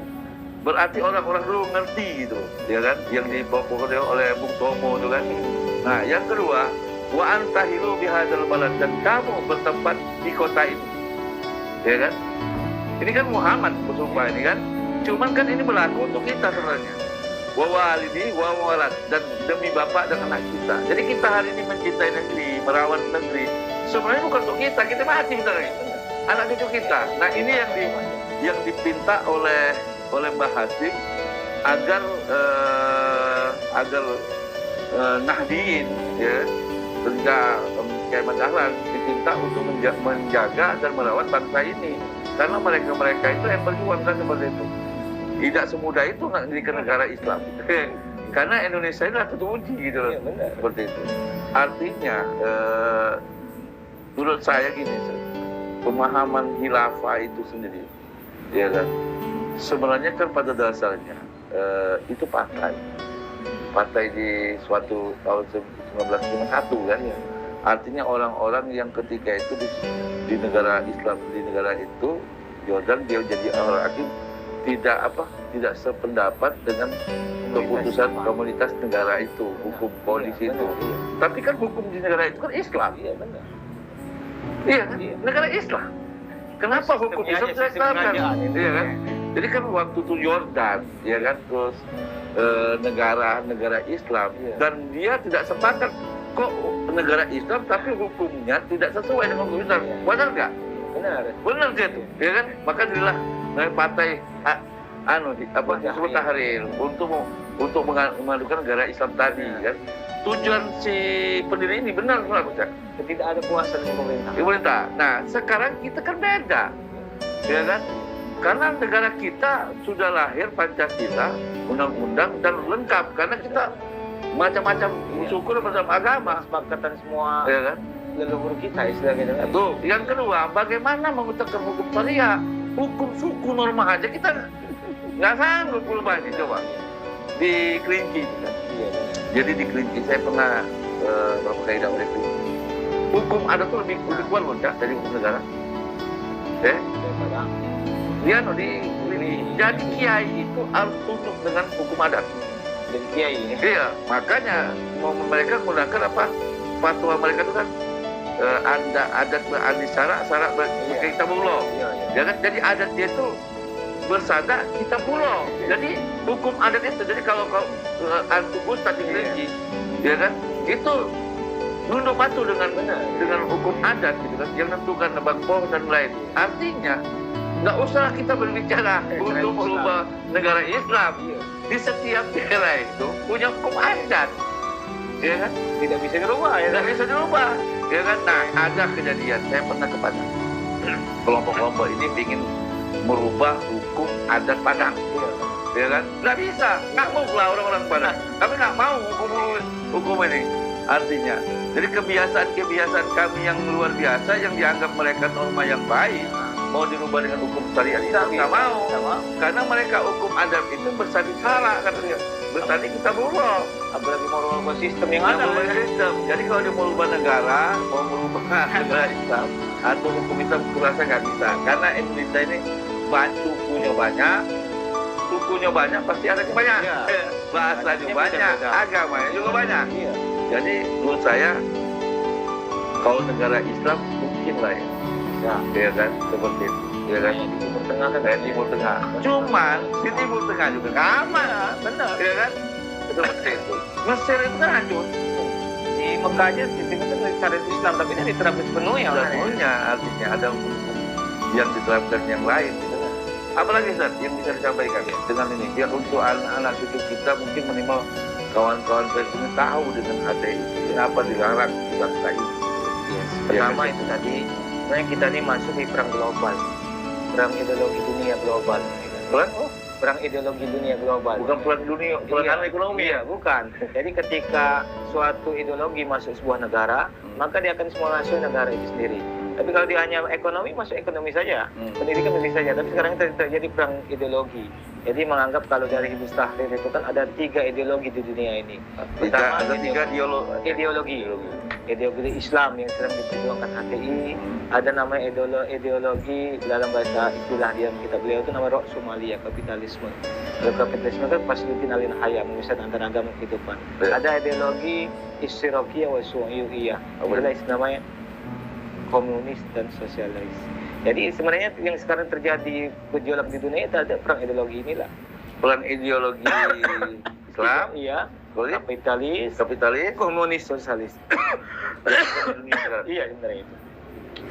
Berarti orang-orang dulu ngerti gitu, ya kan, yang dibawa oleh Bung Tomo itu kan. Nah yang kedua, wa antahilu bihadzal balad, dan kamu bertempat di kota ini, ya kan. Ini kan Muhammad bersumpah ini kan. Cuman kan ini berlaku untuk kita sebenarnya. Wa walidi wa walad, dan demi bapak dan anak kita. Jadi kita hari ini mencintai negeri, merawat negeri. Sebenarnya bukan untuk kita mati sebenarnya. Anak cucu kita. Nah ini yang dipinta oleh Mbah Hasim agar Nahdiyin, ya, ketika Kiai Dahlan diminta untuk menjaga dan merawat bangsa ini, karena mereka itu yang berjuang kan seperti itu. Tidak semudah itu menjadi negara Islam. Karena Indonesia ini adalah teruji gitu loh, seperti itu. Artinya menurut saya gini, pemahaman khilafah itu sendiri, ya kan, sebenarnya kan pada dasarnya itu partai di suatu tahun 1951 kan, ya. Artinya orang-orang yang ketika itu di negara Islam, di negara itu Jordan, dia jadi orang hakim tidak sependapat dengan keputusan komunitas negara itu, hukum polisi itu. Tapi kan hukum di negara itu kan Islam. Iya benar. Iya kan? Negara Islam. Kenapa hukum Islam tidak Islam? Iya kan? Jadi kan waktu itu Jordan, ya kan, terus negara Islam, dan dia tidak sepakat kok negara Islam tapi hukumnya tidak sesuai dengan hukum Islam. Benar nggak? Benar gitu, ya kan? Maka dirilah partai Hizbut Tahrir untuk memadukan negara Islam tadi kan. Tujuan si pendiri ini benar aku cak. Tidak ada kuasa dari pemerintah. Nah sekarang kita kan beda, ya kan? Karena negara kita sudah lahir Pancasila, undang-undang dan lengkap. Karena kita macam-macam suku dan macam agama, kesepakatan semua, ya kan? leluhur kita istilahnya. Tuh, yang kedua, bagaimana mengucapkan hukum syariah? Hukum suku normal aja kita nggak sanggup perubahannya. Coba di Kerinci, kan? Jadi di Kerinci saya pernah berapa kali dakwah itu. Hukum adat itu lebih kuat loh, dari hukum negara. Dia jadi kiai itu harus tunduk dengan hukum adat. Jadi kiai. Iya, makanya mereka menggunakan apa? Fatwa mereka itu kan ada adat syarat berkitabullah. Ya kan? Jadi adat dia itu bersada kitabullah. Jadi hukum adat itu, jadi kalau antum ustaz di Kerinci, ya kan? Itu nunduk patuh dengan hukum adat gitu kan, yang menentukan nebang pohon dan lain. Artinya nggak usah kita berbicara untuk merubah negara Islam. Di setiap daerah itu punya hukum adat. ya kan? Tidak bisa dirubah ya. Tidak bisa dirubah, ya kan? Nah, ada kejadian, saya pernah ke Padang. Kelompok-kelompok ini ingin merubah hukum adat Padang, Iya. ya kan? Nggak bisa, nggak mau lah orang-orang Padang. Tapi nggak mau hukum ini. Artinya, jadi kebiasaan-kebiasaan kami yang luar biasa yang dianggap mereka norma yang baik mau dirubah dengan hukum syariat itu nggak mau. Karena mereka hukum adat itu bersanding sara katanya. Bersanding kita berubah. Apalagi mau merubah sistem yang ada. Merubah sistem. Jadi kalau dia mau merubah negara, mau merubah negara Islam atau hukum Islam, kurasa nggak bisa. Karena Indonesia ini sukunya banyak, pasti adanya banyak. Iya. Bahasanya banyak, beda-beda. agamanya juga banyak. Iya. Jadi menurut saya kalau negara Islam mungkin lah ya, ya kan, seperti itu, ya kan, Kayak di Timur Tengah kan. kayak Timur Tengah. Cuman di Timur Tengah juga nggak aman, Benar. ya kan, seperti itu. Mesir itu kan hancur, Di Mekah aja sistem itu syariat Islam, tapi ini diterapkan sepenuhnya. sebenarnya artinya ada hukum yang diterapkan yang lain. Gitu. Apalagi Ustaz yang bisa disampaikan ya dengan ini, ya untuk anak-anak cucu kita mungkin minimal kawan-kawan presiden tahu dengan HTI kenapa dilarang bangsa ini. Yes. Pertama itu tadi, sebenarnya kita ini masuk di perang global, perang ideologi dunia global. Perang ideologi dunia global. Bukan perang dunia, perang ekonomi Iya, bukan. Jadi ketika suatu ideologi masuk sebuah negara, maka dia akan semua masuk negara itu sendiri. Tapi kalau dia hanya ekonomi, masuk ekonomi saja. Pendidikan pendidikan saja. Tapi sekarang terjadi perang ideologi. Jadi menganggap kalau dari Hizbut Tahrir itu kan ada 3 ideologi di dunia ini. Pertama, ada 3 ideologi Islam yang sedang diperjuangkan HTI. Ada namanya ideologi dalam bahasa istilah dia kita beliau itu nama Somalia, kapitalisme. Kalau kapitalisme kan Fasluddin Alin Hayam, memisahkan antara agama kehidupan. Ada ideologi Istirokiyah wa Su'iyuhiyah. Adalah namanya komunis dan sosialis. Jadi sebenarnya yang sekarang terjadi gejolak di dunia itu ada perang ideologi inilah. Perang ideologi Islam, Iya. kapitalis, Komunis, sosialis. Iya, benar itu.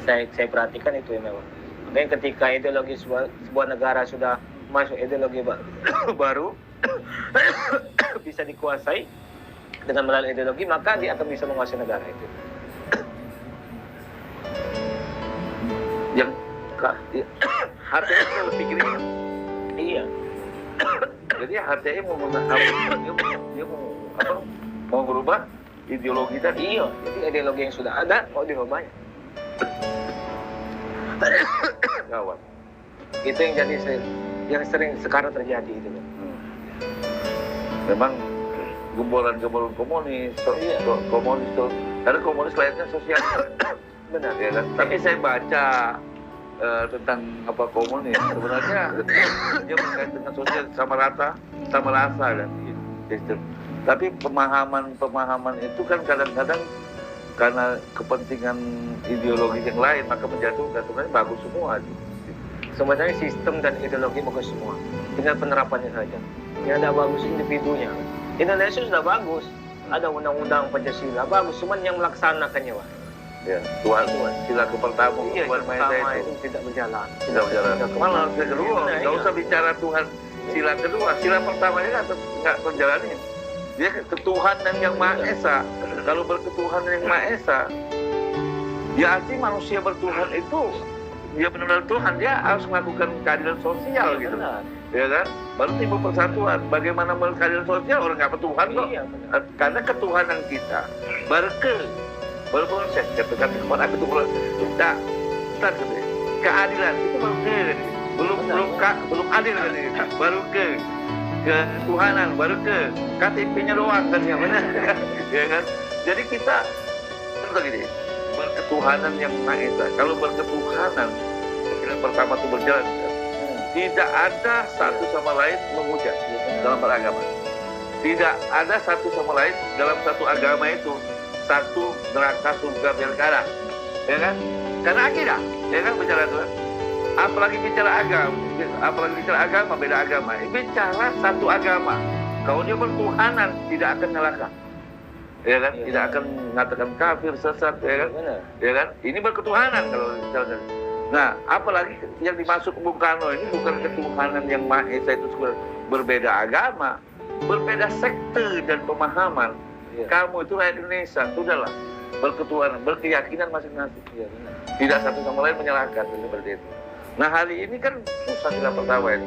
Saya perhatikan itu ya memang. Makanya ketika ideologi sebuah negara sudah masuk ideologi baru bisa dikuasai dengan melalui ideologi, maka dia akan bisa menguasai negara itu. Yang HTI itu pikirnya Iya. jadi HTI mau mau berubah ideologi tadi. Iya, jadi ideologi yang sudah ada mau dirubahnya. Gawat. Itu yang jadi yang sering sekarang terjadi itu. Memang gembolan-gembolan komunis, komunis tuh, karena komunis lainnya sosial. Benar. Ya kan? Tapi saya baca tentang apa komunis, sebenarnya dia berkaitan dengan sosial sama rasa kan. Gitu. Tapi pemahaman itu kan kadang-kadang karena kepentingan ideologi yang lain maka menjatuhkan, sebenarnya bagus semua. Sebenarnya sistem dan ideologi bagus semua, tinggal penerapannya saja. Yang ada bagus individunya. Indonesia sudah bagus, ada undang-undang Pancasila bagus, cuman yang melaksanakannya, Pak. Ya, Tuhan sila pertama, Iya, Tuhan pertama Maha itu tidak berjalan. Tidak berjalan. Malah sila kedua, nggak usah bicara Tuhan. Sila kedua, sila pertamanya nggak terjalanin. Dia ketuhanan yang Maha Esa. Kalau berketuhanan yang Maha Esa, dia arti manusia bertuhan itu dia benar-benar Tuhan, dia harus melakukan keadilan sosial gitu. Benar. Ya kan? Baru timbul persatuan. Bagaimana keadilan sosial orang nggak bertuhan kok? Iya, benar. Karena ketuhanan kita baru proses katakan kemana aku tuh minta keadilan itu belum adil kan, baru ke ketuhanan, baru ke KTP-nya doang kan, ya benar. Ya kan? Jadi kita contoh gini, berketuhanan yang Maha Esa. Kalau berketuhanan yang pertama itu berjalan, tidak ada satu sama lain menghujat dalam beragama. Tidak ada satu sama lain dalam satu agama itu satu neraka surga belkara, ya kan? Karena akidah, ya kan, bicara Tuhan. Apalagi bicara agama, beda agama. Bicara satu agama. Kalau dia bertuhanan tidak akan nyalakan, ya kan? Ya, tidak akan mengatakan kafir, sesat, ya kan? Benar. Ya kan? Ini berketuhanan kalau misalnya. Nah, apalagi yang dimaksud Bung Karno ini bukan ketuhanan yang Maha Esa itu berbeda agama, berbeda sekte dan pemahaman. Kamu itu rakyat Indonesia, sudahlah berketuhanan, berkeyakinan masing-masing. Iya, benar. Tidak satu sama lain menyalahkan seperti itu. Nah hari ini kan susah kita pertama ini.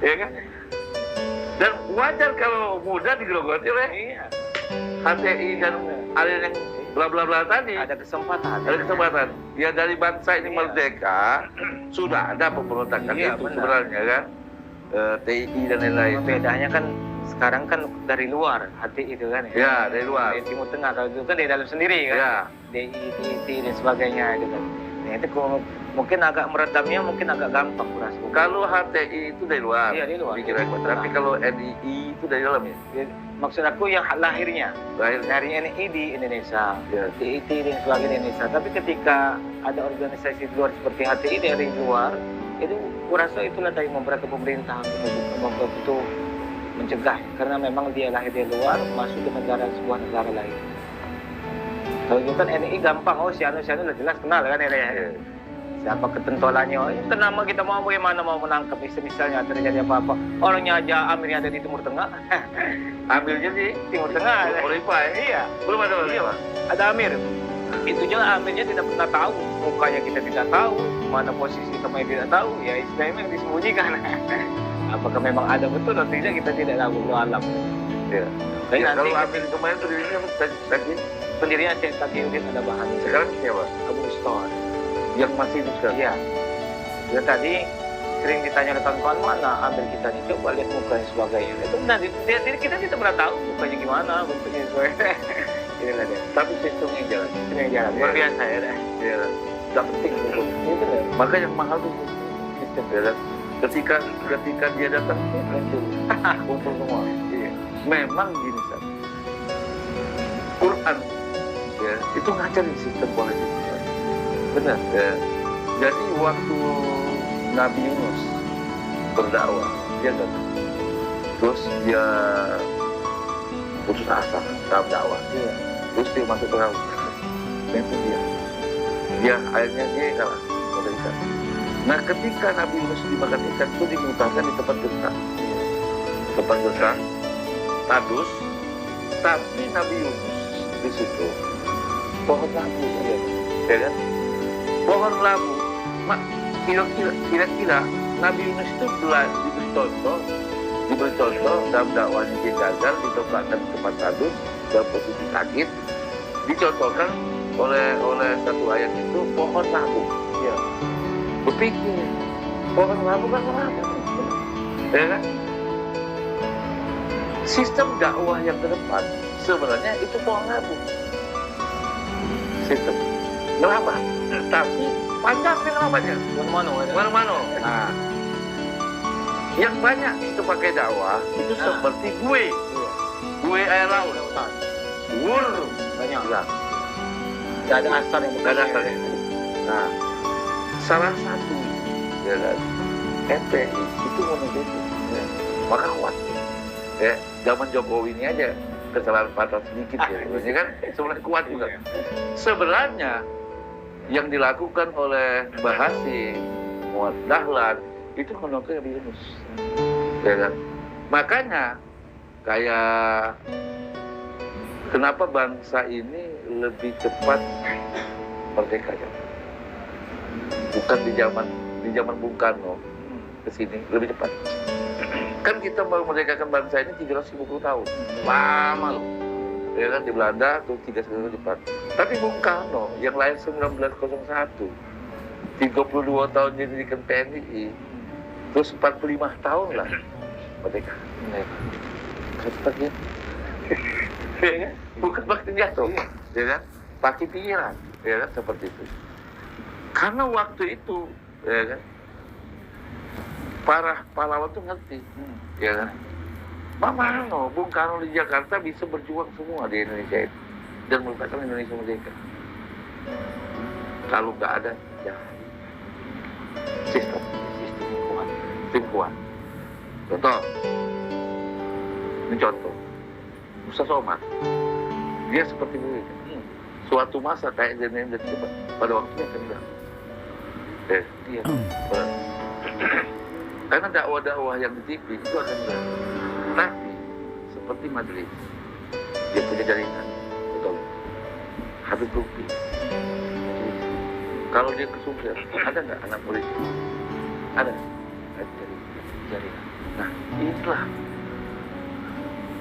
Ya kan? Dan wajar kalau muda digerogoti oleh Iya. HTI dan aliran yang bla bla bla tadi. Ada kesempatan. Ada kesempatan. Ya dari bangsa ini Iya. merdeka sudah ada pemberontakan Iya, itu benar. sebenarnya kan. TII dan lain-lain. Bedanya kan sekarang kan dari luar hati itu kan ya. Ya dari luar. Dari Timur Tengah, kalau itu kan dari dalam sendiri kan. Ya. DI, TIT dan sebagainya itu kan. Nah itu mungkin agak meredamnya mungkin agak gampang kurasa. Kalau HTI itu dari luar. Iya, dari luar. Pikiran. Tapi kalau NII itu dari dalam ya. Maksud aku yang lahirnya Lahir. dari NII di Indonesia, Ya. TIT dan sebagainya di Indonesia. Tapi ketika ada organisasi di luar seperti HTI dari luar, itu kurasa itulah dari memberati pemerintah untuk itu mencegah, karena memang dia lahir dari luar masuk ke sebuah negara lain. Kalau itu kan NII gampang, oh si Anu udah jelas kenal kan ya. Ya. Siapa ketentuannya, oh, itu nama kita mau bagaimana mau menangkap misalnya terjadi apa-apa. Orangnya aja Amirnya ada di Timur Tengah. Ambilnya di Timur Tengah. Oliva ya. Iya, Belum ada iya, Oliva. ada Amir. Itu juga Amirnya tidak pernah tahu, mukanya kita tidak tahu, mana posisi temannya tidak tahu, ya istilahnya yang disembunyikan. Apakah memang ada betul atau tidak kita tidak tahu, belum alam. Ya. Tapi Ya, nanti kalau ambil kemarin pendirinya tadi pendirian Syekh Taqiyuddin ada bahan sekarang siapa? Abu Istor. Yang masih itu sekarang? Iya. Dan tadi sering ditanya oleh kawan-kawan, mana ambil kita nih, coba lihat muka dan sebagainya. Itu benar, kita tidak pernah tahu mukanya gimana, bentuknya sebagainya. Inilah dia. Tapi sistemnya jalan. Ini yang jalan. Luar biasa ya. Ya. Tidak penting itu. Ini benar. Maka yang mahal itu sistem ya. kan? Ketika dia datang, hancur. Kumpul semua. Iya. Memang gini San. Quran ya, itu ngajarin sistem politik. Benar. Ya. Jadi waktu Nabi Yunus berdakwah, dia datang. Terus dia putus asa dalam dakwah. Iya. Terus dia masuk ke laut. Dan itu dia akhirnya dia kalah oleh ikan. Nah ketika Nabi Yunus dimakan ikan itu dimutahkan di tempat gersang. Tempat gersang, tandus, tapi Nabi Yunus di situ pohon labu, ya kan? Pohon labu. Kira-kira Nabi Yunus itu diberi contoh dalam dakwahnya dia gagal, ditempatkan di tempat tandus dalam posisi sakit, dicontohkan oleh satu ayat itu pohon labu. Ya. Berpikir pohon labu kan labu, ya kan? Sistem dakwah yang ke depan sebenarnya itu pohon labu. Sistem ngelabat, tapi panjang ngelabatnya. Mana-mana. Nah, yang banyak itu pakai dakwah itu seperti gue air laut, wur Banyak. ya. Tidak ada asal yang Gak ada kali. Nah, salah satu ya kan, FPI itu monoteis, ya. Maka kuat. Ya, zaman Jokowi ini aja kesalahan fatal sedikit ya, sebenarnya kan sebenarnya kuat juga. Sebenarnya yang dilakukan oleh Mbah Hasyim, Muhammad Dahlan itu menonton Nabi Yunus, ya kan. Makanya kayak kenapa bangsa ini lebih cepat merdekanya? Bukan di zaman Bung Karno ke sini lebih cepat. Kan kita baru merdekakan bangsa ini 350 tahun. Lama loh. Ya kan di Belanda tuh 350 cepat. Tapi Bung Karno yang lahir 1901, 32 tahun didirikan PNI, terus 45 tahun lah merdeka. Cepat ya. Ya kan? Bukan pakai jatuh, ya kan? Pakai pikiran, ya kan? Seperti itu. Karena waktu itu, ya kan? Para pahlawan tuh ngerti, ya kan? Mama Bung Karno di Jakarta bisa berjuang semua di Indonesia itu dan merupakan Indonesia merdeka. Kalau nggak ada, ya sistem yang kuat, tim kuat. Contoh, ini contoh, Musa Somad, dia seperti ini. Suatu masa kayak Zenem dan cepat pada waktunya akan hilang. Dia karena dakwah-dakwah yang di TV itu akan hilang. Tapi seperti majelis dia punya jaringan, betul. Habib Lutfi. Kalau dia ke Sumber, ada nggak anak polisi? Ada. Ada jaringan. Nah, inilah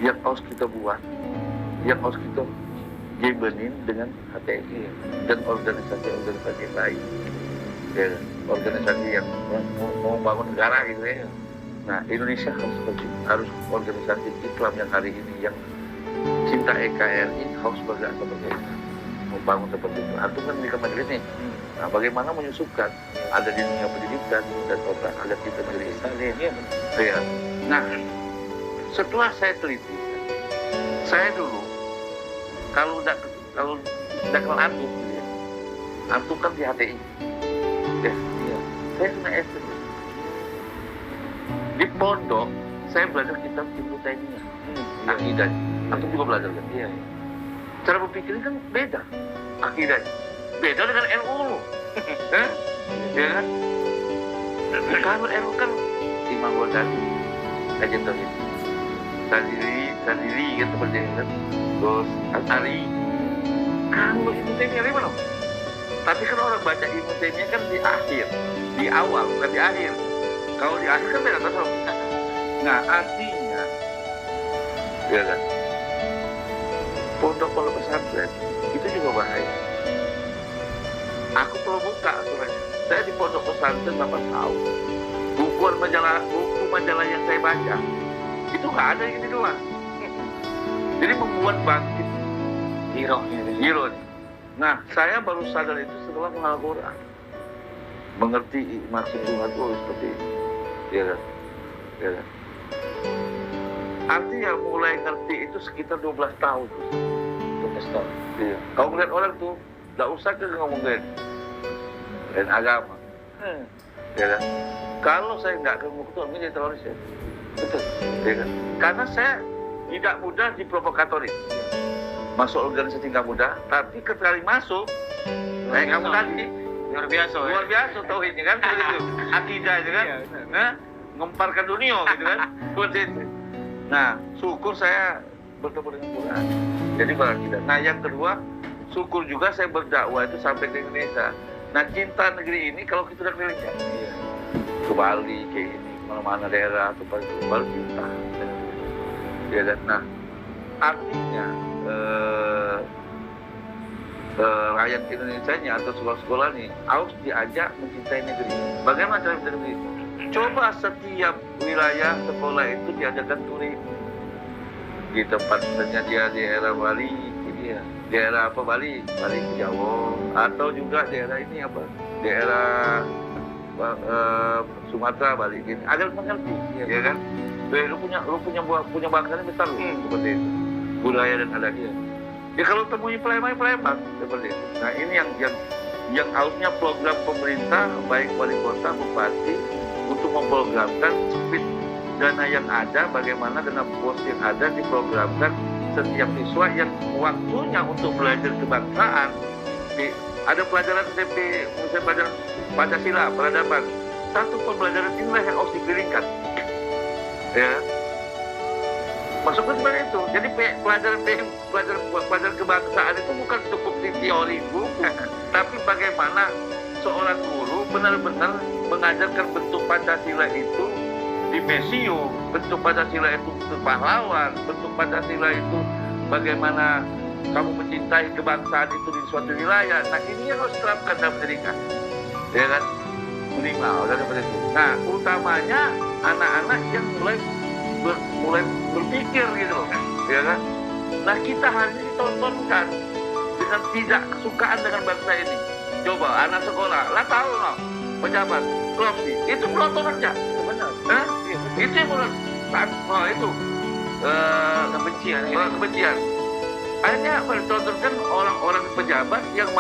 yang harus kita buat, yang harus kita jebenin dengan HTI dan organisasi-organisasi lain. Ya, organisasi yang mau bangun negara gitu ya. Nah, Indonesia harus organisasi Islam yang hari ini yang cinta NKRI harus bergerak seperti itu, membangun seperti itu. Antum kan di Majelis nih. Nah, bagaimana menyusupkan ada di dunia pendidikan dan kota ada kita negeri Islam. Ya. Nah, setelah saya teliti, saya dulu kalau udah kenal antum, gitu ya, antum kan di HTI. Ya. Saya kena SD. Di pondok, saya belajar kitab Ibnu Taimiyah, akidah. Antum juga belajar kan? Iya. Cara berpikirnya kan beda, akidah. Beda dengan NU. Ya kan? Kalau NU kan Imam Ghazali, kajian tauhid. Sandiri kan seperti itu kan. Terus Al-Ari. Kalau Ibnu Taimiyah gimana? Tapi kan orang baca Ibnu Taimiyah kan di akhir, di awal, bukan di akhir. Kalau di akhir kan beda tasawuf. Nah, artinya ya kan, pondok pesantren itu juga bahaya. Aku perlu buka suratnya. Saya di pondok pesantren 8 tahun. Buku majalah yang saya baca itu nggak ada yang ini doang. Jadi membuat bangkit hero. Nah, saya baru sadar itu setelah menghafal Quran, mengerti maksud Tuhan itu seperti itu. Ya kan? Ya kan? Artinya mulai ngerti itu sekitar 12 tahun. 12 tahun. Iya. Kalau melihat orang tuh, nggak usah ke ngomongin agama. Ya kan? Kalau saya nggak ke Muktur, ini jadi teroris ya. Betul. Ya kan? Karena saya tidak mudah diprovokatorin. Masuk organisasi nggak mudah, tapi ketika masuk, kayak kamu tadi, luar biasa tauhidnya kan, begitu. Akidah itu kan, ngemparkan dunia gitu kan, seperti itu. Nah, syukur saya bertemu dengan Quran. Jadi berakidah. Nah, yang kedua, syukur juga saya berdakwah itu sampai ke Indonesia. Nah, cinta negeri ini kalau kita udah keliling ya, ke Bali, kayak ini, mana-mana daerah, ke Bali cinta. Ya kan? Nah, artinya rakyat Indonesia-nya atau sekolah-sekolah nih harus diajak mencintai negeri. Bagaimana cara mencintai negeri? Coba setiap wilayah sekolah itu diadakan turis di tempat misalnya dia di daerah Bali, ini ya, daerah apa Bali ke Jawa, atau juga daerah ini apa, daerah Sumatera Bali gini, agar mengerti, ya kan? Lu punya bangsa besar seperti itu, budaya dan adatnya. Ya kalau temui Palembang seperti itu. Nah ini yang harusnya program pemerintah baik wali kota, bupati untuk memprogramkan speed dana yang ada, bagaimana dana bos yang ada diprogramkan setiap siswa yang waktunya untuk belajar kebangsaan. Ada pelajaran SMP, misalnya pelajaran Pancasila, peradaban. Satu pembelajaran inilah yang harus dipilihkan. Ya. Maksudnya seperti itu. Jadi pelajaran kebangsaan itu bukan cukup di teori buku, tapi bagaimana seorang guru benar-benar mengajarkan bentuk Pancasila itu di Mesio, bentuk Pancasila itu pahlawan, bentuk Pancasila itu bagaimana kamu mencintai kebangsaan itu di suatu wilayah. Nah ini yang harus diterapkan dalam pendidikan, ya kan? Minimal dan seperti itu. Nah utamanya anak-anak yang mulai berpikir gitu loh, ya kan? Nah kita hari ini ditontonkan dengan tidak kesukaan dengan bangsa ini. Coba anak sekolah, lah tahu loh, pejabat, korupsi, itu penonton aja, benar? Itu yang benar. Oh itu kebencian. Akhirnya ditontonkan orang-orang pejabat yang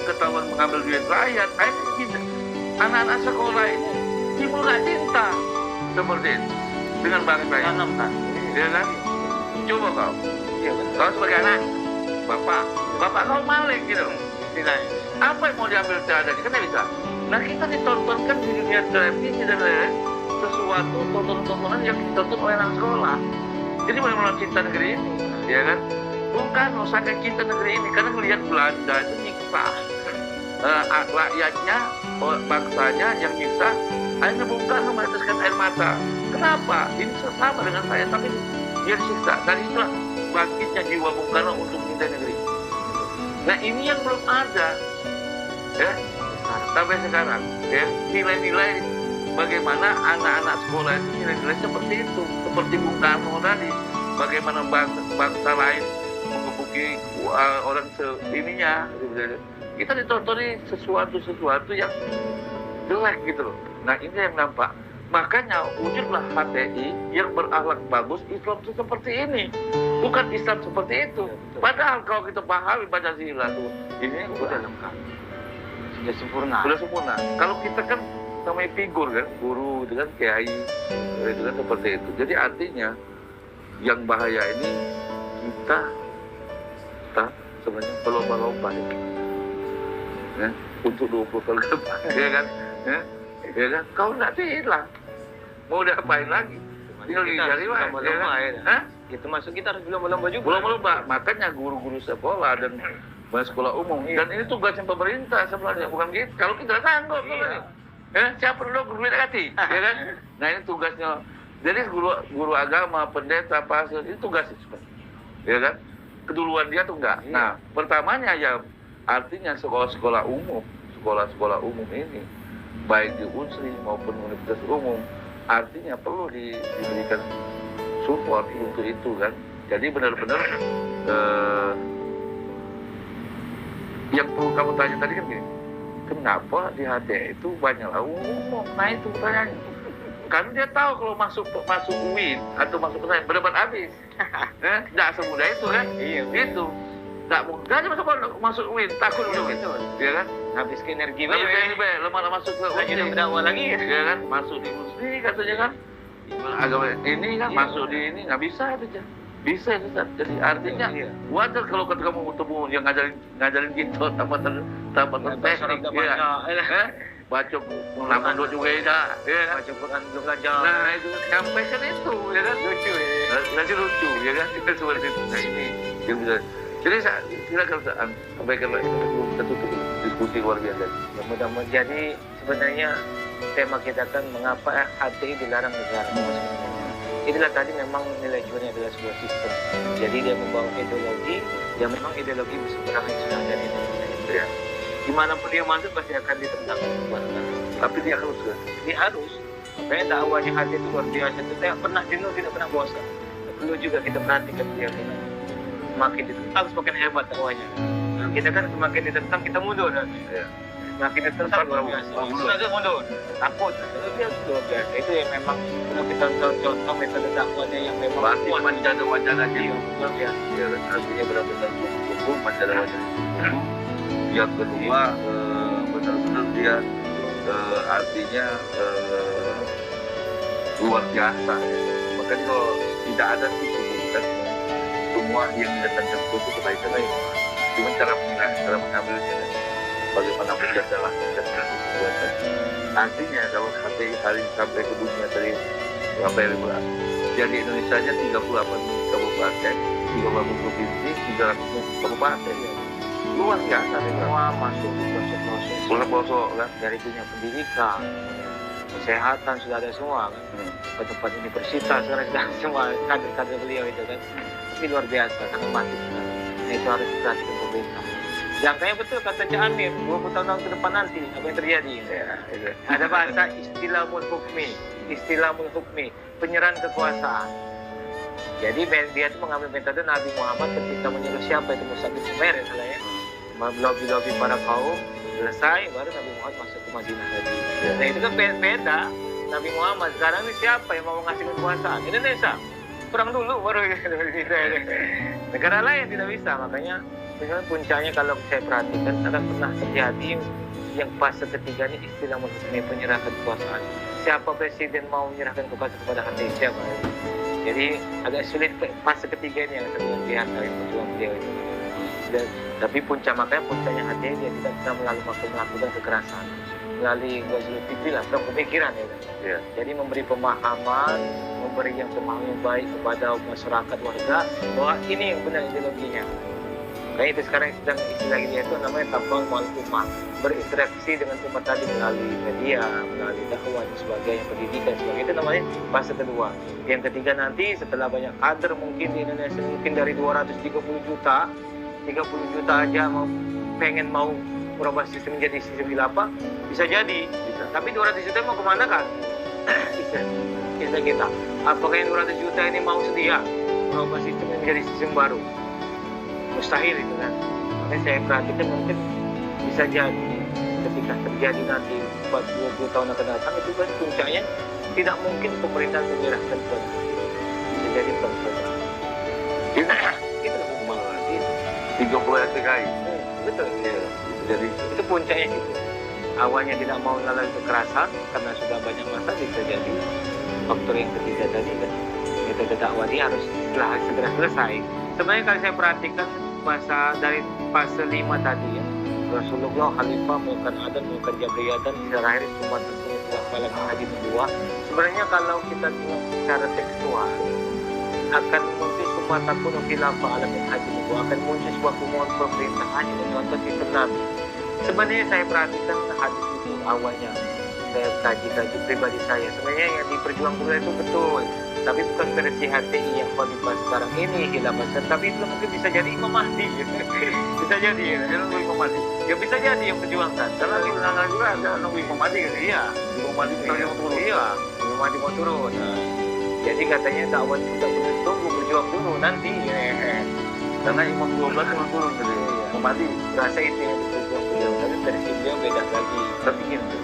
ketahuan mengambil duit rakyat. Akhirnya kita, anak-anak sekolah ini timbul nggak cinta seperti itu dengan bangsa ini, ya kan? Coba kau, kau sebagai anak, bapak kau maling gitu, apa yang mau diambil seadanya, kan tidak bisa. Nah kita ditontonkan di dunia televisi dan lain-lain sesuatu tontonan yang ditonton oleh anak sekolah. Jadi benar-benar cinta negeri ini, ya kan? Bung Karno saking cinta negeri ini karena melihat Belanda itu nyiksa rakyatnya, bangsanya yang nyiksa. Akhirnya Bung Karno meneteskan air mata. Kenapa? Ini sama dengan saya, tapi dia disiksa. Dan itulah bangkitnya jiwa Bung Karno untuk mencintai negeri. Nah ini yang belum ada, ya, sampai sekarang. Ya, nilai-nilai bagaimana anak-anak sekolah itu nilai-nilai seperti itu, seperti Bung Karno tadi. Bagaimana bangsa lain mengebuki orang ininya. Kita ditotoni sesuatu yang jelek gitu loh. Nah ini yang nampak. Makanya wujudlah HTI yang berakhlak bagus. Islam itu seperti ini, bukan Islam seperti itu. Padahal kalau kita pahami Pancasila tuh, ini udah lengkap, sudah sempurna. Kalau kita kan namanya figur kan, guru itu kan, kiai itu kan seperti itu. Jadi artinya yang bahaya ini kita sebenarnya berlomba-lomba ya, untuk 20 tahun ke depan, ya kan? Ya kan? Kau nanti hilang. Mau diapain lagi? Tinggal dicari ya. Itu masuk kita harus berlomba-lomba juga. Berlomba-lomba. Makanya guru-guru sekolah dan sekolah umum. Dan ini tugasnya pemerintah sebenarnya, bukan kita. Kalau kita sanggup, ya, siapa dulu guru dekati, ya kan? Nah ini tugasnya. Jadi guru agama, pendeta, pastor itu tugasnya sebenarnya, ya kan? Keduluan dia tuh enggak. Nah pertamanya ya artinya sekolah-sekolah umum ini, baik di Unsri maupun universitas umum, artinya perlu diberikan support untuk itu kan. Jadi benar-benar yang perlu kamu tanya tadi kan gini, kenapa di HTI itu banyaklah umum? Nah itu pertanyaannya. Karena dia tahu kalau masuk UIN atau masuk pesantren berdebat habis. Tidak semudah itu kan? Iya. Itu. Tidak mudah aja masuk UIN, takut dulu itu, ya kan? Habis energi banyak. Lemah masuk ke UIN. Jadi berdakwah lagi, ya kan? Masuk di Muslim katanya kan? Agama ini kan masuk di ini nggak bisa itu aja. Bisa itu kan? Jadi artinya wajar kalau kamu ketemu yang ngajarin gitu tambatan teknik, ya. Baca Quran juga tidak, ya. Baca Quran belum belajar. Nah itu sampaikan itu, ya kan? Lucu ya. Nanti lucu, ya kan? Kita seperti itu. Nah ini yang bisa. Jadi silakan sampaikan lagi sebelum kita tutup diskusi luar biasa. Ya, mudah-mudahan. Jadi sebenarnya tema kita kan mengapa HTI dilarang negara. Itulah tadi memang nilai jualnya adalah sebuah sistem. Jadi dia membawa ideologi, yang memang ideologi berseberangan yang sudah ada di Indonesia. Ya. Dimanapun dia masuk pasti akan ditentang. Tapi dia harus kan? Dia harus. Makanya dakwahnya HTI itu luar biasa. Itu tidak pernah jenuh, tidak pernah bosan. Perlu juga kita perhatikan dia. Semakin ditentang semakin hebat dakwahnya. Nah, kita kan semakin ditentang kita mundur. Ya. Semakin ditentang luar biasa. Semakin mundur. Takut. Dia luar biasa. Itu yang memang kalau kita contoh metode dakwahnya yang memang berarti menjadi wajananya luar biasa. Ya, artinya benar-benar cukup menjadi wajananya. Yang kedua benar-benar dia artinya luar biasa. Makanya kalau tidak ada kesulitan, semua yang didatangkan itu kebaikan lain. Cuma cara mengambilnya, bagaimana menjadilah kekuatan. Nantinya kalau hari sampai ke dunia tadi sampai 15. Jadi Indonesia nya 38 kabupaten, 30 provinsi, 300 kabupaten. Luar biasa semua masuk di pelosok-pelosok kan, dari dunia pendidikan, kesehatan sudah ada semua kan, tempat universitas sekarang sudah semua kader-kader beliau itu kan. Tapi luar biasa, sangat mati. Nah, itu harus diperhatikan pemerintah. Jangkanya betul kata Cak Amir, 20 tahun ke depan nanti apa yang terjadi? Ya, ada bahasa istilahul hukmi, penyerahan kekuasaan. Jadi dia itu mengambil metode Nabi Muhammad ketika menyuruh siapa itu Mus'ab bin Umair ya, melobi-lobi para kaum, selesai baru Nabi Muhammad masuk ke Madinah lagi. Nah itu kan beda. Nabi Muhammad sekarang ini siapa yang mau ngasih kekuasaan? Indonesia. Perang dulu baru negara lain tidak bisa. Makanya misalnya puncaknya kalau saya perhatikan akan pernah terjadi yang fase ketiga ini istilah mengenai penyerahan kekuasaan. Siapa presiden mau menyerahkan kekuasaan kepada hati siapa? Jadi agak sulit fase ketiga ini yang saya lihat dari perjuangan beliau itu. Tapi makanya puncaknya hati dia tidak pernah melakukan kekerasan. melalui Zulkifli lah, atau pemikiran ya. Iya. Jadi memberi pemahaman, memberi yang pemahaman yang baik kepada masyarakat warga bahwa ini yang benar ideologinya. Kayak itu sekarang sedang istilah itu namanya tabang mal umat, berinteraksi dengan umat tadi melalui media, melalui dakwah dan sebagainya, pendidikan sebagainya, itu namanya fase kedua. Yang ketiga nanti setelah banyak kader mungkin di Indonesia mungkin dari 230 juta, 30 juta aja mau merubah sistem menjadi sistem khilafah, bisa jadi. Bisa. Tapi 200 juta mau kemana kan? kita. Apakah yang 200 juta ini mau sedia merubah sistem menjadi sistem baru? Mustahil itu kan. Makanya saya perhatikan mungkin bisa jadi ketika terjadi nanti 40-20 tahun akan datang itu kan puncaknya tidak mungkin pemerintah menyerahkan peran. Bisa jadi peran. Itu hukuman lagi. 30 RTKI. Betul. Iya. Bisa jadi. Itu puncaknya gitu. Awalnya tidak mau melalui kekerasan karena sudah banyak masa, bisa jadi faktor yang ketiga tadi kan. Metode dakwah dia harus segera selesai. Sebenarnya kalau saya perhatikan dari fase 5 tadi ya, Rasulullah, Khalifah, melakukan adan, melakukan jabriyatan, terakhir semua tertulis malam haji kedua. Sebenarnya kalau kita tengok secara tekstual, akan muncul semua takun khilafah alam haji kedua, akan muncul sebuah pemohon pemerintahan yang mencontoh sistem Nabi. Sebenarnya saya perhatikan hadis itu awalnya, saya kaji pribadi saya. Sebenarnya yang diperjuangkan itu betul. Tapi bukan versi HTI yang khalifah sekarang ini khilafah, tapi itu mungkin bisa jadi Imam Mahdi. Bisa jadi ya, Imam Mahdi. Ya bisa jadi yang perjuangkan. Karena di belakang juga ada Imam Mahdi kan? Iya. Imam Mahdi mau turun. Iya. Imam Mahdi mau turun. Nah, jadi katanya dakwah juga perlu tunggu berjuang dulu nanti. Karena Imam 12 mau turun jadi Imam Mahdi. Rasa itu yang berjuang beliau, tapi versi beliau beda lagi. Tapi gitu.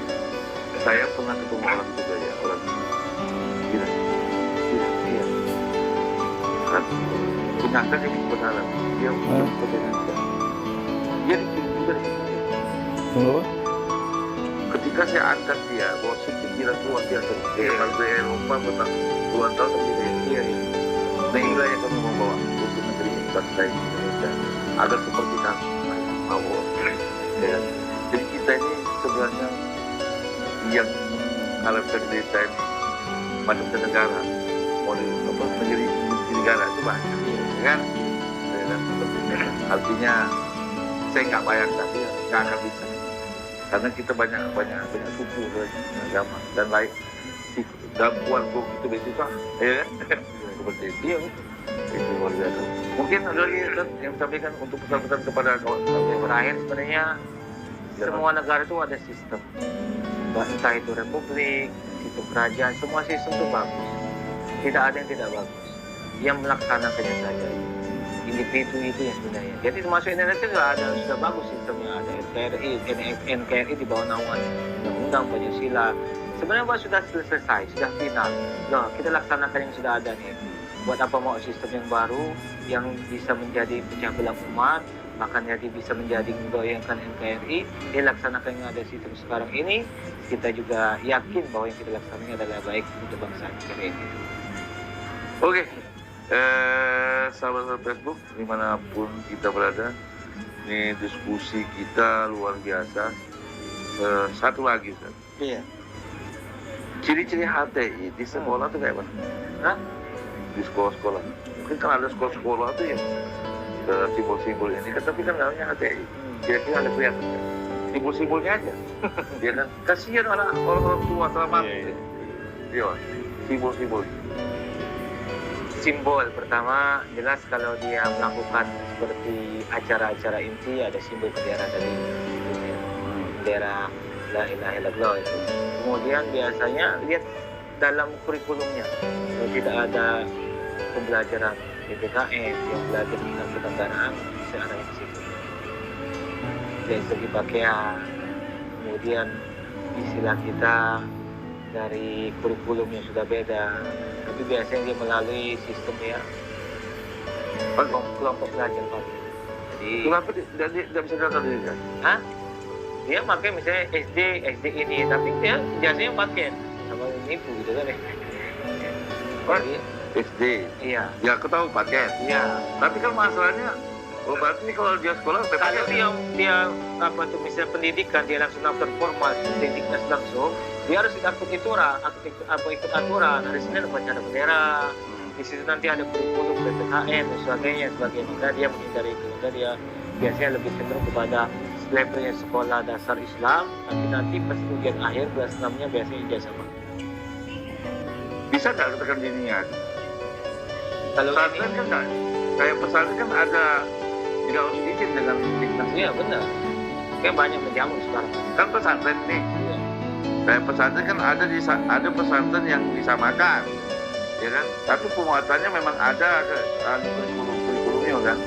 Saya pernah ketemu orang juga ya, orang gila. Iya. Kan tindakan yang kebenaran dia kebenaran. Dia dikirim juga. Kenapa? Ketika saya angkat dia bahwa si pikiran luar biasa, kalau saya Eropa betul puluhan tahun tapi dia nah inilah yang kami mau bawa untuk negeri bangsa Indonesia agar seperti kami mau. Ya. Jadi kita ini sebenarnya yang kalau Indonesia ini macam negara mau menjadi negara itu banyak, kan? Artinya saya nggak bayangkan, nggak akan bisa, karena kita banyak suku dan agama dan lain. Dalam keluarga itu betul, ya kan? Seperti itu, itu luar biasa. Mungkin ada lagi yang sampaikan untuk pesan-pesan kepada kawan-kawan terakhir sebenarnya semua negara itu ada sistem. Entah itu republik, itu kerajaan, semua sistem itu bagus. Tidak ada yang tidak bagus. Yang melaksanakannya saja. Individu itu yang sebenarnya. Jadi termasuk Indonesia sudah bagus sistemnya. Ada NKRI di bawah naungan Undang-Undang Pancasila. Sebenarnya sudah selesai, sudah final. Loh, kita laksanakan yang sudah ada nih. Buat apa mau sistem yang baru yang bisa menjadi pecah belah umat, bahkan jadi bisa menjadi menggoyangkan NKRI, dilaksanakan yang ada sistem sekarang ini, kita juga yakin bahwa yang kita laksanakan adalah baik untuk bangsa negara ini. Oke, sahabat Facebook dimanapun kita berada, ini diskusi kita luar biasa. Satu lagi, Ustaz. Iya. Ciri-ciri HTI di sekolah tuh kayak apa? Hah? Di sekolah-sekolah. Mungkin kan ada sekolah-sekolah tuh yang simbol-simbol ini kan, tapi kan namanya HTI. Kira-kira ada kelihatan kan? Simbol-simbolnya aja. Ya kan? Kasihan orang tua selama itu. Iya, simbol-simbol. Simbol pertama jelas kalau dia melakukan seperti acara-acara inti ada simbol bendera tadi, bendera La ilaha illallah itu. Kemudian biasanya lihat dalam kurikulumnya tidak ada pembelajaran PPKN yang belajar tentang kenegaraan secara di situ. Dari segi pakaian, kemudian istilah kita dari kurikulumnya sudah beda, tapi biasanya dia melalui sistem ya kelompok belajar Pak. Jadi Kenapa tidak bisa datang diri kan? Hah? Dia pakai misalnya SD ini, tapi dia biasanya pakai sama nipu gitu kan ya. Pak, SD. Iya. Ya, aku tahu paket. Iya. Tapi kan masalahnya Oh, berarti kalau dia sekolah Kalau dia apa tuh misalnya pendidikan, dia langsung daftar formal pendidikan langsung, dia harus ikut ikut aturan. Hari Senin upacara bendera, di situ nanti ada kurikulum PPKN dan sebagainya. Maka dia menghindari itu. Maka dia biasanya lebih cenderung kepada levelnya sekolah dasar Islam, tapi nanti pas ujian akhir kelas 6-nya biasanya ijazah. bisa nggak katakan diniat? Kalau Pesantren kan nggak, kayak pesantren kan ada tidak harus izin dengan Diknas. iya benar. Kayak banyak menjamu sekarang. Kan pesantren nih, Iya. kayak pesantren kan ada pesantren yang disamakan, ya kan? Tapi pemuatannya memang ada kurikulumnya kan.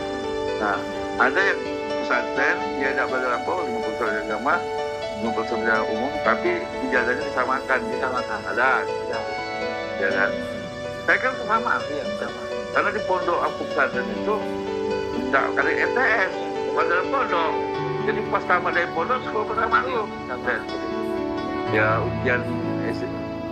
Nah, ada yang pesantren dia tidak belajar apa 50% agama, 50% umum, tapi ijazahnya disamakan. Ada, ya kan? Saya kan sama, Iya, sama. karena di pondok aku pesantren itu tidak ada MTS, padahal pondok. Jadi pas tamat dari pondok sekolah pertama itu. Ya ujian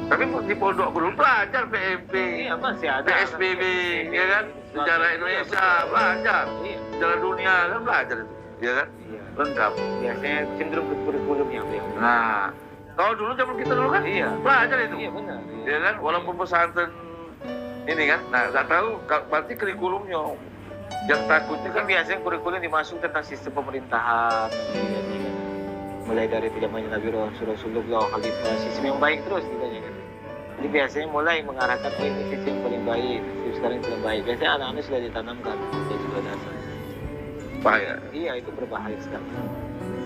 tapi di pondok belum belajar PMP, Iya, masih ada. PSBB, ya kan? Sejarah Indonesia belajar, Iya. sejarah dunia kan belajar itu, ya kan? Iya. Lengkap. Biasanya cenderung ke kurikulumnya beliau. Nah, kalau dulu zaman kita dulu kan Iya. belajar itu, Iya benar. ya kan? Walaupun pesantren ini kan, nah nggak tahu berarti kurikulumnya. Yang takutnya Itu kan biasanya kurikulum dimasuk tentang sistem pemerintahan, mulai dari tidak banyak Nabi Rasulullah, khalifah, sistem yang baik terus gitu kan. Jadi biasanya mulai mengarahkan ini sistem yang paling baik, sistem sekarang yang paling baik. Biasanya anak-anak sudah ditanamkan dari sekolah dasar. bahaya. Iya, itu berbahaya sekali.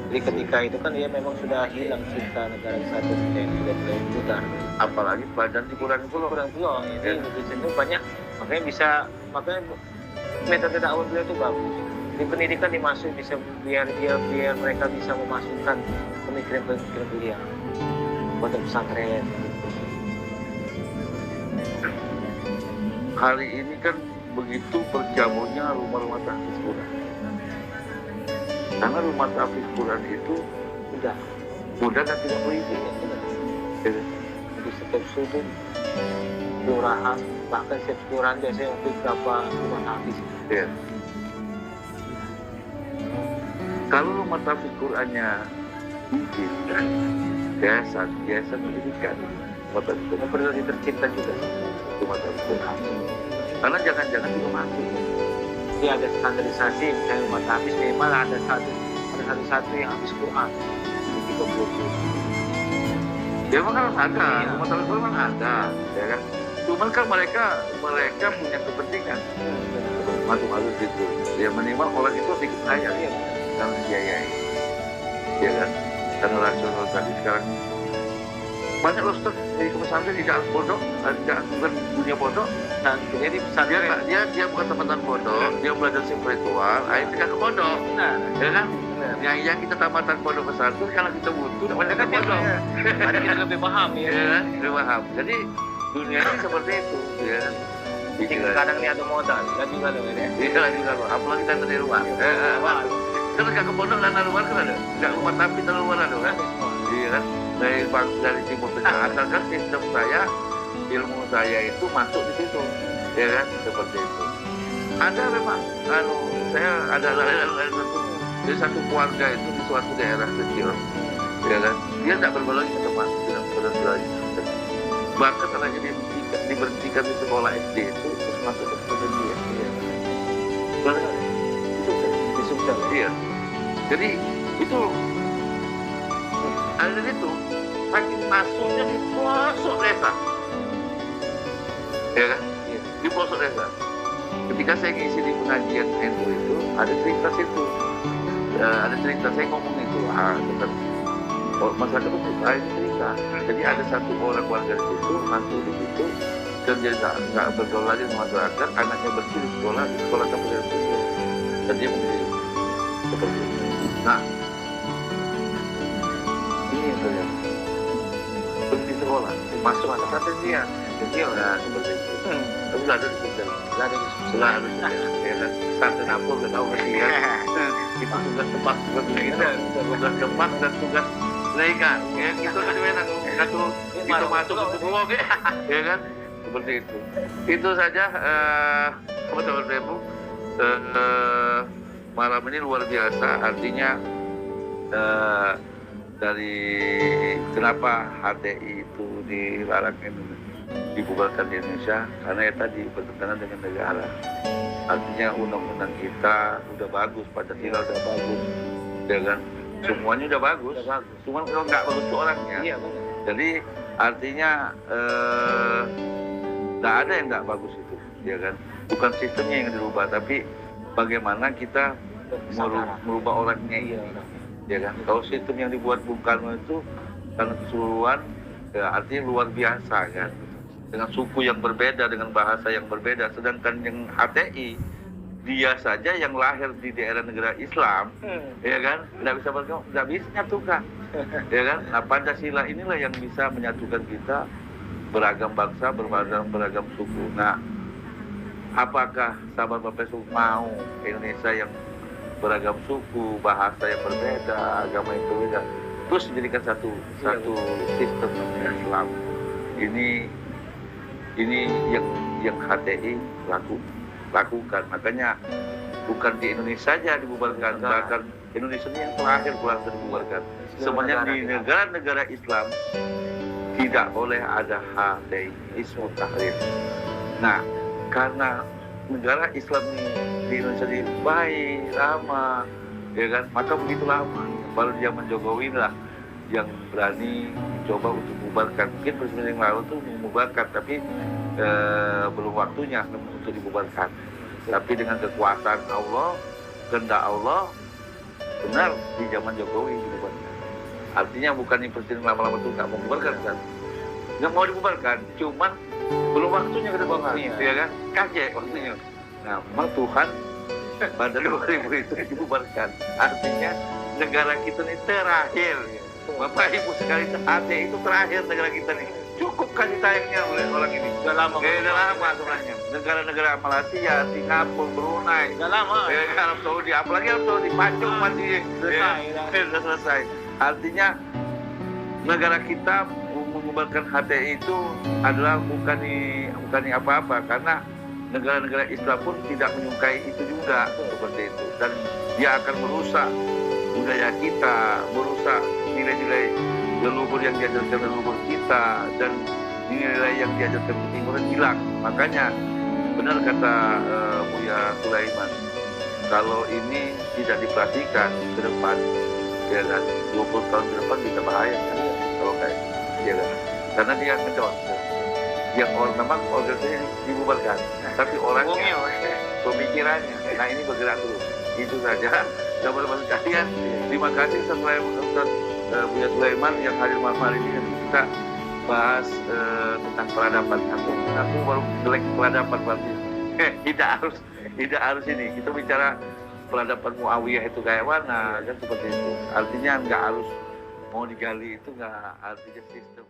Jadi ketika itu kan dia memang sudah hilang cinta negara kesatuan yang sudah mulai pudar. Apalagi pelajaran dikurangi pula. Kurang pula, ini lebih cenderung banyak, makanya metode dakwah beliau itu bagus. Di pendidikan dimasuk bisa biar mereka bisa memasukkan pemikiran-pemikiran beliau pada pesantren. Hari ini kan begitu berjamunya rumah-rumah tahfiz Quran. Karena rumah tahfiz Quran itu udah kan tidak berizin. Ya. Di setiap sudut kelurahan, bahkan setiap kelurahan biasanya untuk beberapa rumah tahfiz. Ya. Kalau rumah tahfiz Qurannya izin, biasa pendidikan. Rumah tahfiz Quran perlu tercipta juga rumah tahfiz Quran. Karena jangan-jangan juga masuk. Jadi ada standarisasi, misalnya rumah tahfiz minimal ada satu yang habis Quran di 30. Ya memang harus ada, Iya. rumah tahfiz Quran memang ada, ya kan? Cuman kan mereka punya kepentingan masuk situ. Ya minimal orang itu sedikit kaya, Iya. karena dibiayai, ya kan? Karena rasional tadi sekarang banyak loh Ustaz dari pesantren tidak pondok, tidak bukan dunia pondok. Dan jadi pesantren Dia bukan teman-teman pondok, dia belajar spiritual, akhirnya tidak ke pondok, benar. ya kan? Benar. Yang kita tamatan pondok pesantren, kalau kita butuh, banyak ke pondok. Ada kita lebih paham ya. Ya kan? Lebih paham. Jadi dunia ini seperti itu, ya kan? Jadi kadang ini ada modal, kan juga loh ini. Iya lagi kalau apalagi kita dari rumah. Kan nggak ke pondok dan luar kan ada, nggak rumah tapi dari luar ada kan? Iya kan? Dari timur tengah asalkan sistem saya, ilmu saya itu masuk di situ, ya kan? Seperti itu. Ada memang, saya ada satu keluarga itu di suatu daerah kecil, ya kan? Dia tidak berbalik ke tempat, tidak berbalik. Bahkan karena jadi diberhentikan di sekolah SD itu terus masuk ke sekolah dia. Iya. Di Sukses. Iya. Jadi itu ada itu makin masuknya di pelosok desa. Ya kan? Iya. Di pelosok desa. Ketika saya ngisi di pengajian NU itu ada cerita situ. Ada cerita saya ngomong itu tentang masyarakat itu ada cerita. Jadi ada satu orang warga di situ masuk di situ dan dia nggak bergaul lagi dengan masyarakat, anaknya bersih di sekolah kampung dan dia menjadi seperti itu. Nah, ini yang terjadi. Berhenti sekolah, masuk anak pesantren dia udah seperti itu. Tapi nggak ada di Sukses, nggak ada di Sukses, nggak ada di Sukses. Ya kan, pesantren apa nggak tahu ngerti ya. Itu tugas tempat, tugas tempat dan tugas mereka. Ya, itu kan dimana satu itu masuk ke tubuh, ya kan? Seperti itu. Itu saja teman-teman Ibu. malam ini luar biasa, artinya dari kenapa HTI itu dilarang dibubarkan di Indonesia, karena ya tadi bertentangan dengan negara. Artinya undang-undang kita udah bagus, Pancasila udah bagus, ya kan? Semuanya udah bagus, cuman kalau nggak bagus tuh orangnya. Iya, benar. Jadi artinya nggak ada yang nggak bagus itu, ya kan? Bukan sistemnya yang dirubah, tapi bagaimana kita merubah orangnya ini, ya kan? Kalau sistem yang dibuat Bung Karno itu karena keseluruhan, ya, artinya luar biasa kan, dengan suku yang berbeda, dengan bahasa yang berbeda. Sedangkan yang HTI, dia saja yang lahir di daerah negara Islam, ya kan, nggak bisa nyatukan, ya kan. Nah, Pancasila inilah yang bisa menyatukan kita, beragam bangsa, beragam suku. Nah, apakah sahabat Bapak Ibu mau Indonesia yang beragam suku, bahasa yang berbeda, agama yang berbeda, terus dijadikan satu sistem Islam? Ini yang HTI lakukan. Makanya bukan di Indonesia saja dibubarkan, bahkan Indonesia ini yang terakhir dibubarkan. Sebenarnya di negara-negara Islam tidak boleh ada HTI, Hizbut Tahrir. Nah, karena negara Islam di Indonesia ini baik, lama, ya kan, maka begitu lama. Baru zaman Jokowi lah yang berani coba untuk membubarkan. Mungkin presiden yang lalu tuh membubarkan, tapi belum waktunya untuk dibubarkan. Tapi dengan kekuasaan Allah, kehendak Allah, benar di zaman Jokowi dibubarkan. Artinya bukan presiden lama-lama itu nggak mau membubarkan, kan? Nggak mau dibubarkan, cuman belum waktunya ke depan, ya kan? Kaget waktunya. Nah, memang Tuhan pada 2000 itu dibubarkan. Artinya negara kita ini terakhir. Bapak Ibu sekali, HTI itu terakhir negara kita nih. Cukup kasih sayangnya oleh orang ini. Udah lama sebenarnya. Negara-negara Malaysia, Singapura, Brunei, udah lama. Arab Saudi, apalagi Arab Saudi, Pancung masih selesai. Artinya negara kita mengubarkan HTI itu adalah bukan apa-apa, karena negara-negara Islam pun tidak menyukai itu juga, seperti itu. Dan dia akan merusak budaya kita, merusak nilai-nilai leluhur yang diajarkan leluhur kita, dan nilai yang diajarkan ke timuran hilang. Makanya benar kata Buya Sulaiman, kalau ini tidak diperhatikan ke depan, ya kan, 20 tahun ke depan bisa bahaya kan, kalau kayak ya kan, karena dia ngedon. Yang orang memang organisasi dibubarkan, tapi orangnya, pemikirannya, nah ini bergerak dulu. Itu saja. Sahabat-sahabat sekalian, terima kasih Ustaz Buya Sulaiman yang hadir malam hari ini. Kita bahas tentang peradaban. Aku baru jelek peradaban berarti. Tidak harus ini. Kita bicara peradaban Muawiyah itu kayak mana, kan seperti itu. Artinya nggak harus mau digali, itu nggak artinya sistem.